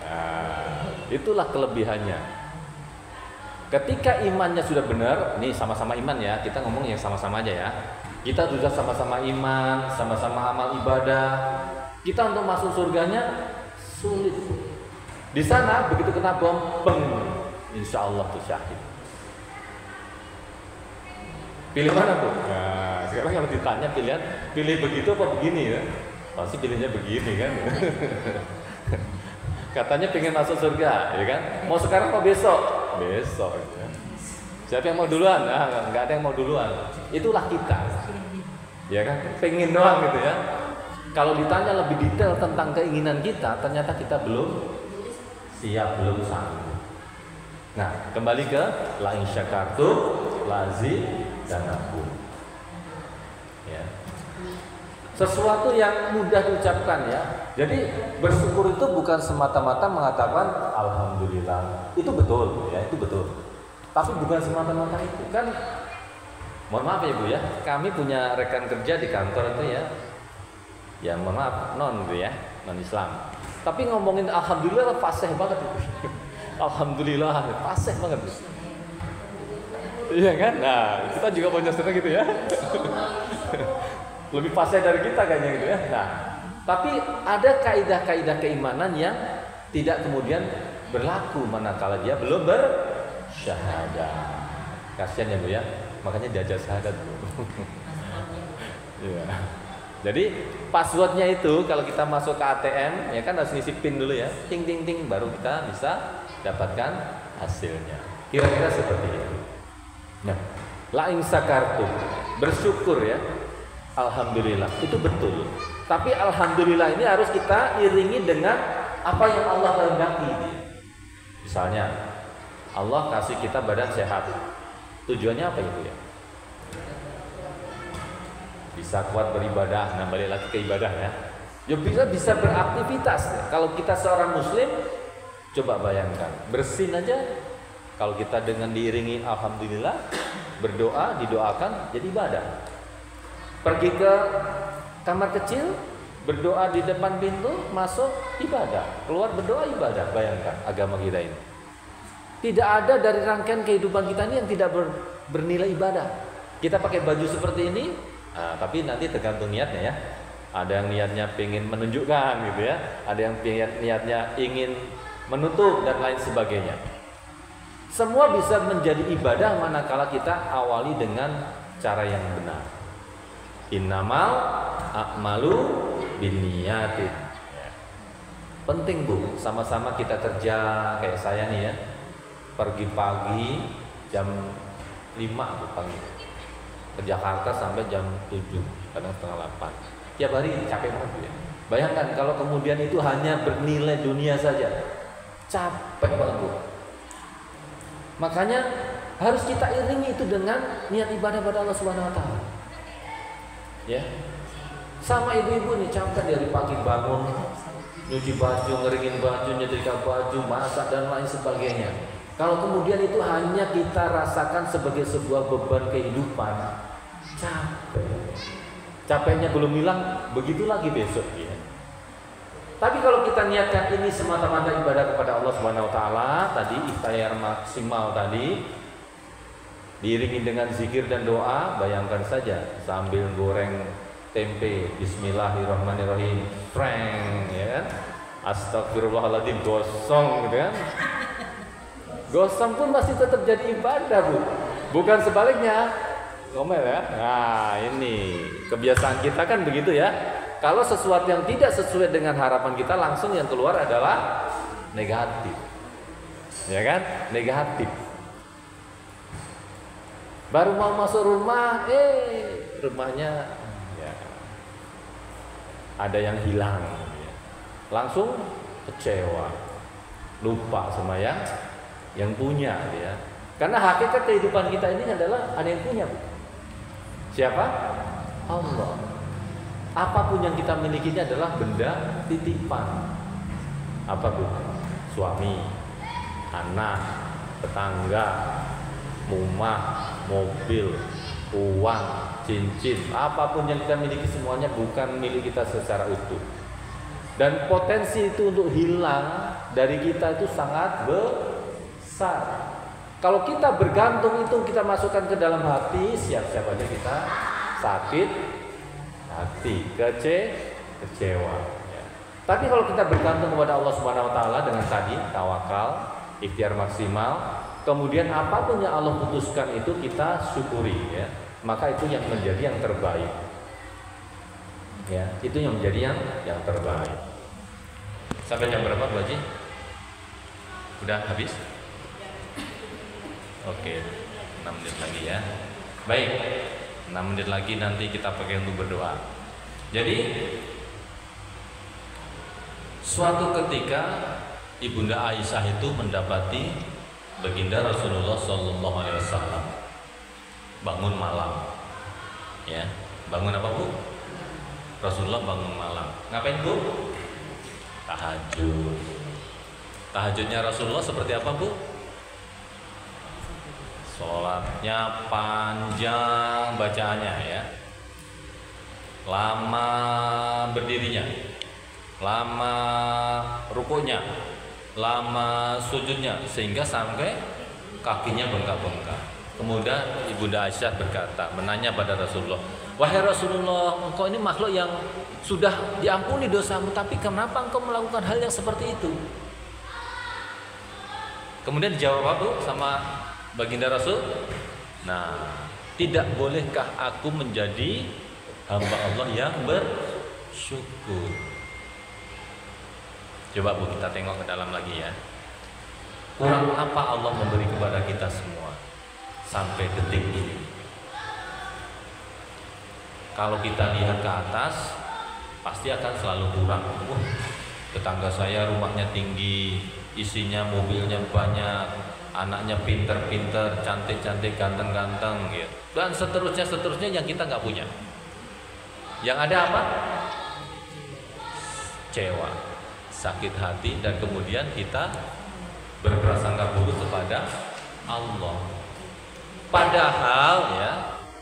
Nah, itulah kelebihannya. Ketika imannya sudah benar, ini sama-sama iman ya, kita ngomong yang sama-sama aja ya. Kita sudah sama-sama iman, sama-sama amal ibadah. Kita untuk masuk surganya sulit. Di sana begitu kena bom, peng, insya Allah tuh syahid. Pilih mana tuh? Nah, sekarang kalau ditanya pilihan, pilih begitu apa begini ya? Pasti pilihnya begini kan? Katanya pengen masuk surga, ya kan? Mau sekarang mau besok? Besok. Ya. Siapa yang mau duluan? Nah, nggak ada yang mau duluan. Itulah kita, ya kan? Pengen doang gitu ya. Kalau ditanya lebih detail tentang keinginan kita, ternyata kita belum siap, belum sanggup. Nah, kembali ke la in syakartum lazidanakum. Ya. Sesuatu yang mudah diucapkan ya. Jadi bersyukur itu bukan semata-mata mengatakan alhamdulillah. Itu betul ya, itu betul. Tapi bukan semata-mata itu kan. Mohon maaf ya Bu ya, kami punya rekan kerja di kantor itu ya. Ya mohon maaf, non gitu ya, non Islam. Tapi ngomongin alhamdulillah fasih banget itu. Alhamdulillah fasih banget. Iya kan? Nah, kita juga punya cerita gitu ya. Lebih fasih dari kita kayaknya gitu ya. Nah, tapi ada kaidah-kaidah keimanan yang tidak kemudian berlaku manakala dia belum bersyahadah. Kasihan ya Bu ya. Makanya diajar syahadat Bu. Iya. Jadi passwordnya itu kalau kita masuk ke ATM ya kan harus ngisi PIN dulu ya. Ting ting ting baru kita bisa dapatkan hasilnya. Kira-kira seperti itu. Nah, la in syakartum, bersyukur ya. Alhamdulillah, itu betul. Tapi alhamdulillah ini harus kita iringi dengan apa yang Allah kehendaki. Misalnya, Allah kasih kita badan sehat. Tujuannya apa itu ya? Bisa kuat beribadah, nah balik lagi ke ibadah ya. Ya bisa beraktivitas. Ya. Kalau kita seorang muslim, coba bayangkan, bersin aja. Kalau kita dengan diiringi alhamdulillah, berdoa, didoakan, jadi ibadah. Pergi ke kamar kecil, berdoa di depan pintu, masuk ibadah, keluar berdoa ibadah. Bayangkan agama kita ini. Tidak ada dari rangkaian kehidupan kita ini yang tidak bernilai ibadah. Kita pakai baju seperti ini, nah, tapi nanti tergantung niatnya ya. Ada yang niatnya ingin menunjukkan gitu ya, ada yang niatnya ingin menutup dan lain sebagainya. Semua bisa menjadi ibadah manakala kita awali dengan cara yang benar. Innamal a'malu binniyati. Penting Bu, sama-sama kita kerja kayak saya nih ya. Pergi pagi jam 5 pagi ke Jakarta sampai jam 7, kadang setengah 8. Tiap hari capek banget ya. Bayangkan kalau kemudian itu hanya bernilai dunia saja, capek banget Bu. Makanya harus kita iringi itu dengan niat ibadah pada Allah Subhanahu wa taala. Ya. Sama ibu-ibu nih capek dari pagi bangun, nyuci baju, ngeringin baju, nyetrika baju, masak dan lain sebagainya. Kalau kemudian itu hanya kita rasakan sebagai sebuah beban kehidupan, capek. Capeknya belum hilang, begitu lagi besok ya. Tapi kalau kita niatkan ini semata-mata ibadah kepada Allah Subhanahu wa taala, tadi ikhtiar maksimal tadi diiringi dengan zikir dan doa, bayangkan saja sambil goreng tempe, bismillahirrahmanirrahim, freng ya kan. Astagfirullahaladzim, gosong gitu kan. Gosong pun masih tetap jadi ibadah Bu. Bukan sebaliknya. Ngomel ya. Nah, ini kebiasaan kita kan begitu ya. Kalau sesuatu yang tidak sesuai dengan harapan kita, langsung yang keluar adalah negatif. Ya kan? Negatif. Baru mau masuk rumah, rumahnya ya, ada yang hilang. Langsung kecewa. Lupa sama yang punya ya. Karena hakikat kehidupan kita ini adalah ada yang punya. Siapa? Allah. Apapun yang kita miliki ini adalah benda titipan. Apa Bu? Suami, anak, tetangga, rumah, mobil, uang, cincin, apapun yang kita miliki semuanya bukan milik kita secara utuh. Dan potensi itu untuk hilang dari kita itu sangat besar. Kalau kita bergantung itu kita masukkan ke dalam hati, siap-siap aja kita sakit hati, kecewa. Ya. Tapi kalau kita bergantung kepada Allah Subhanahu Wa Taala dengan tadi tawakal, ikhtiar maksimal, kemudian apapun yang Allah putuskan itu kita syukuri, ya, maka itu yang menjadi yang terbaik. Ya, itu yang menjadi yang terbaik. Sampai jam berapa Bu Haji? Udah habis? Oke, 6 menit lagi ya. Baik, 6 menit lagi nanti kita pakai untuk berdoa. Jadi suatu ketika Ibunda Aisyah itu mendapati baginda Rasulullah SAW bangun malam. Ya, bangun apa Bu? Rasulullah bangun malam. Ngapain Bu? Tahajud. Tahajudnya Rasulullah seperti apa Bu? Sholatnya panjang bacaannya ya, lama berdirinya, lama rukunya, lama sujudnya, sehingga sampai kakinya bengkak-bengkak. Kemudian Ibunda Aisyah berkata, menanya pada Rasulullah, wahai Rasulullah, engkau ini makhluk yang sudah diampuni dosamu, tapi kenapa engkau melakukan hal yang seperti itu? Kemudian dijawab apa sama baginda Rasul? Nah, tidak bolehkah aku menjadi hamba Allah yang bersyukur? Coba Bu, kita tengok ke dalam lagi ya. Kurang apa Allah memberi kepada kita semua sampai detik ini? Kalau kita lihat ke atas, pasti akan selalu kurang. Tetangga saya rumahnya tinggi, isinya mobilnya banyak, anaknya pinter-pinter, cantik-cantik, ganteng-ganteng gitu. Dan seterusnya yang kita nggak punya. Yang ada apa? Kecewa, sakit hati, dan kemudian kita berprasangka buruk kepada Allah. Padahal ya,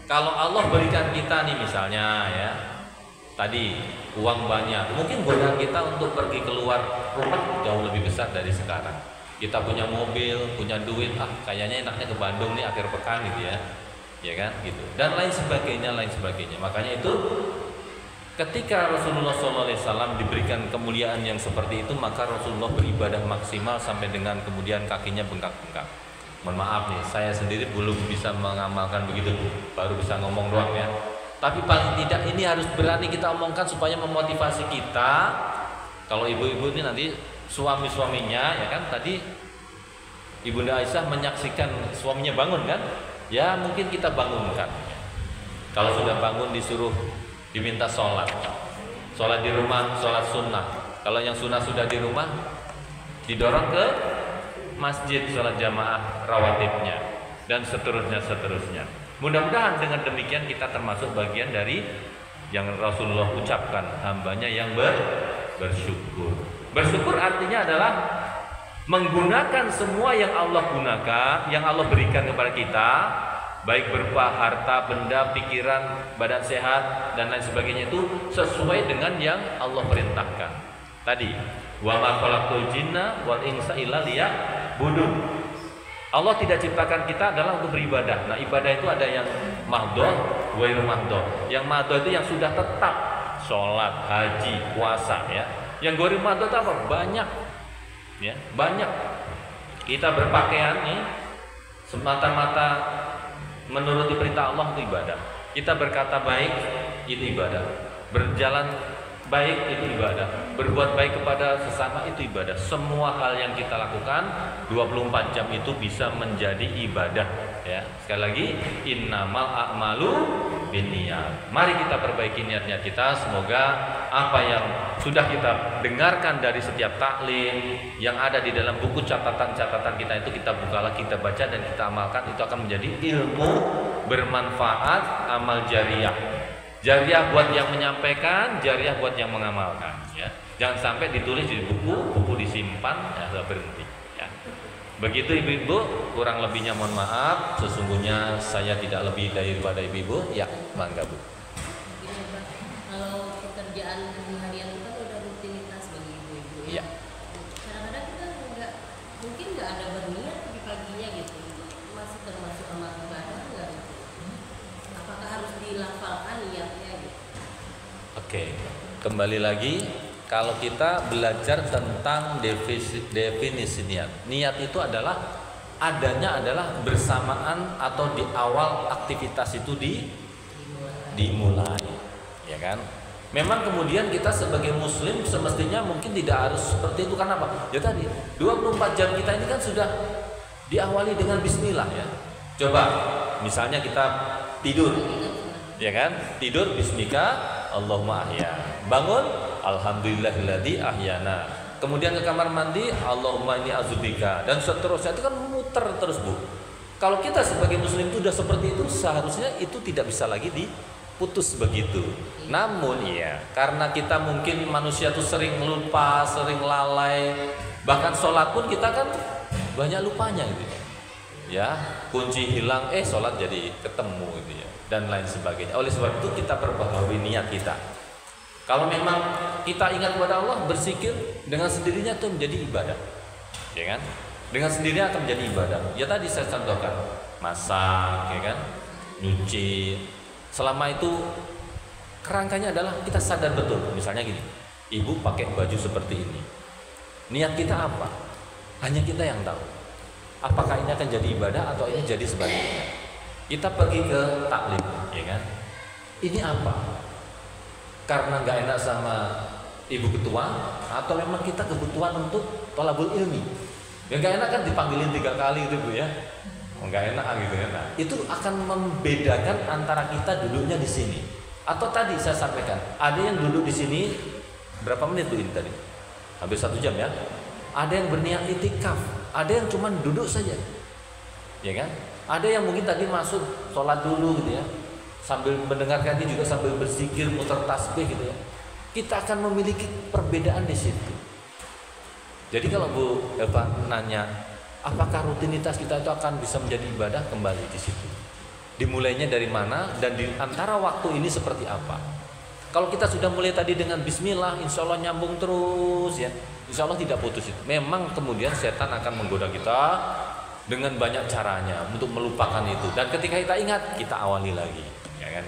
kalau Allah berikan kita nih misalnya ya, tadi uang banyak, mungkin godaan kita untuk pergi keluar rumah jauh lebih besar dari sekarang. Kita punya mobil, punya duit, kayaknya enaknya ke Bandung nih akhir pekan gitu ya kan, gitu. Dan lain sebagainya. Makanya itu ketika Rasulullah SAW diberikan kemuliaan yang seperti itu, maka Rasulullah beribadah maksimal sampai dengan kemudian kakinya bengkak-bengkak. Mohon maaf nih, saya sendiri belum bisa mengamalkan begitu, baru bisa ngomong doang ya. Tapi paling tidak ini harus berani kita omongkan supaya memotivasi kita. Kalau ibu-ibu ini nanti suami-suaminya ya kan, tadi Ibunda Aisyah menyaksikan suaminya bangun kan, ya mungkin kita bangunkan. Kalau sudah bangun disuruh diminta sholat di rumah, sholat sunnah. Kalau yang sunnah sudah di rumah, didorong ke masjid sholat jamaah rawatibnya, dan seterusnya. Mudah-mudahan dengan demikian kita termasuk bagian dari yang Rasulullah ucapkan, hambanya yang bersyukur. Bersyukur artinya adalah menggunakan semua yang Allah gunakan, yang Allah berikan kepada kita, baik berupa harta, benda, pikiran, badan sehat, dan lain sebagainya, itu sesuai dengan yang Allah perintahkan. Tadi, wa ma khalaqtul jinna wal insa illa liya'budun. Allah tidak ciptakan kita adalah untuk beribadah. Nah, ibadah itu ada yang mahdhah, ghairu mahdhah. Yang mahdhah itu yang sudah tetap, sholat, haji, puasa ya. Yang ghairu mahdhah itu apa? Banyak. Ya, banyak. Kita berpakaian nih semata-mata menuruti perintah Allah itu ibadah. Kita berkata baik itu ibadah. Berjalan baik itu ibadah, berbuat baik kepada sesama itu ibadah. Semua hal yang kita lakukan 24 jam itu bisa menjadi ibadah ya. Sekali lagi, innamal a'malu binniyat. Mari kita perbaiki niat-niat kita. Semoga apa yang sudah kita dengarkan dari setiap taklim yang ada di dalam buku catatan-catatan kita itu kita buka lagi, kita baca dan kita amalkan. Itu akan menjadi ilmu bermanfaat, amal jariyah. Jariah buat yang menyampaikan, jariah buat yang mengamalkan ya. Jangan sampai ditulis di buku disimpan ya, sudah berhenti ya. Begitu ibu-ibu, kurang lebihnya mohon maaf. Sesungguhnya saya tidak lebih daripada ibu-ibu. Ya, bangga Bu. Kalau pekerjaan harian itu kan udah rutinitas bagi ibu-ibu ya. Kadang-kadang kita mungkin nggak ada berniat di paginya gitu. Masih termasuk amal ibadah nggak? Apakah apakah harus dilafalkan niatnya gitu? Oke, kembali lagi kalau kita belajar tentang definisi niat. Niat itu adalah adanya adalah bersamaan atau di awal aktivitas itu dimulai, ya kan? Memang kemudian kita sebagai muslim semestinya mungkin tidak harus seperti itu, karena apa? Ya tadi 24 jam kita ini kan sudah diawali dengan bismillah ya. Coba misalnya kita tidur, ya kan? Tidur bismika Allahumma ahya. Bangun alhamdulillahilladzi ahyana. Kemudian ke kamar mandi Allahumma inni a'udzubika, dan seterusnya. Itu kan muter terus, Bu. Kalau kita sebagai muslim itu sudah seperti itu, seharusnya itu tidak bisa lagi diputus begitu. Namun ya, karena kita mungkin manusia itu sering lupa, sering lalai, bahkan sholat pun kita kan banyak lupanya gitu ya. Kunci hilang, sholat jadi ketemu gitu ya, dan lain sebagainya. Oleh sebab itu kita perbaharui niat kita. Kalau memang kita ingat kepada Allah, berzikir dengan sendirinya itu menjadi ibadah, ya kan? Dengan sendirinya akan menjadi ibadah. Ya tadi saya contohkan, masak, ya kan, nyuci. Selama itu kerangkanya adalah kita sadar betul. Misalnya gini, ibu pakai baju seperti ini. Niat kita apa? Hanya kita yang tahu. Apakah ini akan jadi ibadah atau ini jadi sebaliknya? Kita pergi ke taklim, ya kan? Ini apa? Karena nggak enak sama ibu ketua, atau memang kita kebutuhan untuk thalabul ilmi? Ya nggak enak kan dipanggilin 3 kali gitu, Bu ya. Nggak enak gitu ya. Nah, itu akan membedakan antara kita duduknya di sini. Atau tadi saya sampaikan, ada yang duduk di sini berapa menit tuh ini tadi? Hampir 1 jam ya. Ada yang berniat itikaf, ada yang cuma duduk saja, ya kan? Ada yang mungkin tadi masuk sholat dulu gitu ya, sambil mendengarkan ini juga sambil berzikir, muter tasbih gitu ya. Kita akan memiliki perbedaan di situ. Jadi kalau Bu Eva nanya, apakah rutinitas kita itu akan bisa menjadi ibadah, kembali di situ. Dimulainya dari mana dan di antara waktu ini seperti apa. Kalau kita sudah mulai tadi dengan bismillah, insya Allah nyambung terus ya. Insya Allah tidak putus itu. Memang kemudian setan akan menggoda kita dengan banyak caranya untuk melupakan itu. Dan ketika kita ingat, kita awali lagi, ya kan?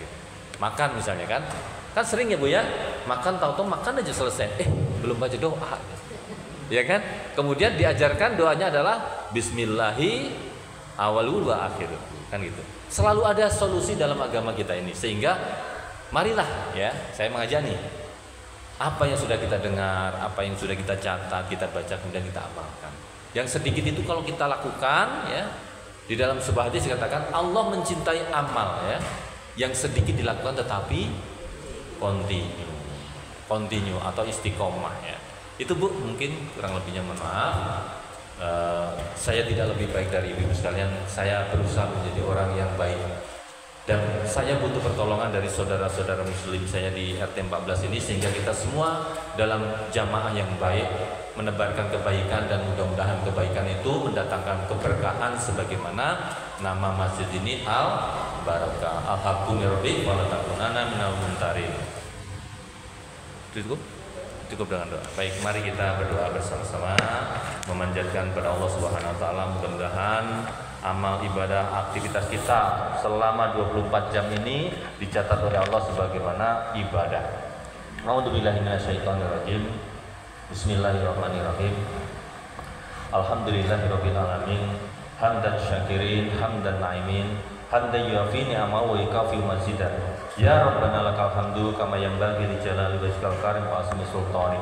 Makan misalnya kan sering ya Bu ya, makan tahu-tahu makan aja selesai, belum baca doa, ya kan? Kemudian diajarkan doanya adalah Bismillahi awwalu wa akhiru, kan gitu. Selalu ada solusi dalam agama kita ini, sehingga marilah ya, saya mengajak nih, apa yang sudah kita dengar, apa yang sudah kita catat, kita baca, kemudian kita amalkan. Yang sedikit itu kalau kita lakukan ya, di dalam sebuah hadis dikatakan Allah mencintai amal ya, yang sedikit dilakukan tetapi continue atau istiqomah ya. Itu Bu, mungkin kurang lebihnya mohon maaf. Saya tidak lebih baik dari ibu sekalian. Saya berusaha menjadi orang yang baik, dan saya butuh pertolongan dari saudara-saudara muslim saya di RT 14 ini, sehingga kita semua dalam jamaah yang baik menebarkan kebaikan, dan mudah-mudahan kebaikan itu mendatangkan keberkahan sebagaimana nama masjid ini Al-Barakah. Al-haqqu min rabbik wa la takunanna minal mumtarin. Cukup dengan doa. Baik, mari kita berdoa bersama-sama memanjatkan kepada Allah Subhanahu wa taala, mudah-mudahan amal ibadah aktivitas kita selama 24 jam ini dicatat oleh Allah sebagaimana ibadah. A'udzubillahi minasyaitonirrajim. Bismillahirrahmanirrahim. Alhamdulillahirabbil alamin. Hamdan syakirin, hamdan na'imin, hamdan yuafi ni'amahu wa yukafi mazidan. Ya Rabbana lakal hamdu kama yanbaghi li jalali wajhikal karim wa azmi sultanik.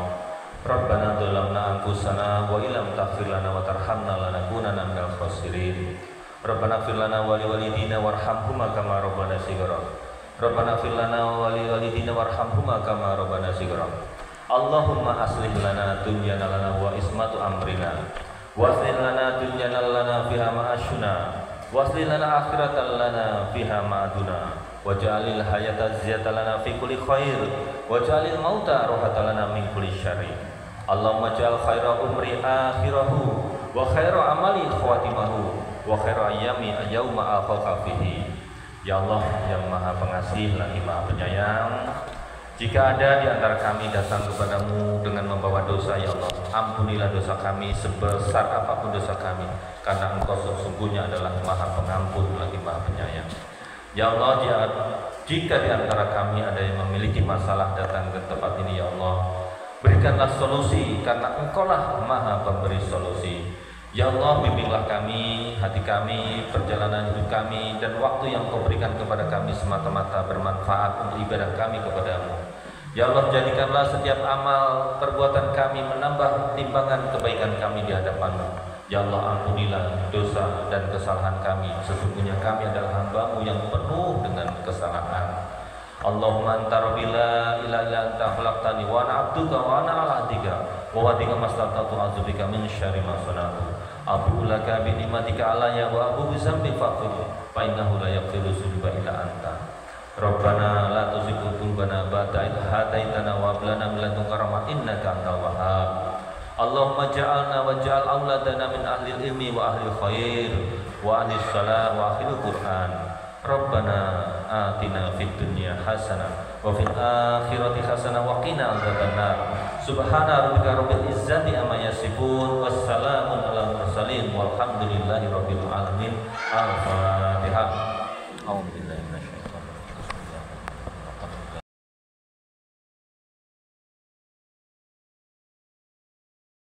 Rabbana dzalamna anfusana wa illam taghfir lana wa tarhamna lanakunanna minal khasirin. Rabbana ighfir lana wa liwalidina warhamhuma kama rabbana shighara. Rabbana ighfir lana wa liwalidina warhamhuma kama rabbana shighara. Allahumma aslih lana dunyana lana wa ismatu amrina. Waslih lana dunyana lana fiha ma'asyuna. Waslih lana akhiratan lana fiha ma'aduna. Waj'alil hayata ziyadatan lana fi kulli khair. Waj'alil mauta rahatan lana min kulli syarri. Allahumma ja'al khaira umri akhirahu wa khaira amali khawatimahu wa khaira ayyami yauma alqaka fihi. Ya Allah yang Maha Pengasih lagi Maha Penyayang, jika ada di antara kami datang kepadamu dengan membawa dosa, ya Allah, ampunilah dosa kami sebesar apapun dosa kami, karena Engkau sesungguhnya adalah Maha Pengampun lagi Maha Penyayang. Ya Allah, jika di antara kami ada yang memiliki masalah datang ke tempat ini, ya Allah, berikanlah solusi karena Engkaulah Maha Pemberi solusi. Ya Allah, bimbinglah kami, hati kami, perjalanan hidup kami, dan waktu yang Kau berikan kepada kami semata-mata bermanfaat untuk ibadah kami kepadamu. Ya Allah, jadikanlah setiap amal perbuatan kami menambah timbangan kebaikan kami di hadapan-Mu. Ya Allah, ampunilah dosa dan kesalahan kami. Sesungguhnya kami adalah hamba-Mu yang penuh dengan kesalahan. Allahumma anta rabbi la ilaha illa anta khalaqtani wa ana abduka wa ana ala ahdika wa wa'dika mastata'tu a'udzubika min syarri ma sana'tu. Abu laka bi ni'matika alayya wa abu bi dzambi faghfir fa innahu la yaghfiru dzunuba illa anta. Rabbana la tuzigh qulubana ba'da idh hadaitana wa hab lana min ladunka rahmah innaka antal wahhab. Allahumma ja'alna wa ja'al auladana min ahli ilmi wa ahli khair wa ahli salah wa ahli Qur'an. Rabbana atina fid dunya hasanah wa fil akhirati hasanah wa qina adzabannar. Subhana rabbika rabbil izzati amma yasifun wassalamun alal mursalin walhamdulillahi rabbil alamin. Al-Fatihah.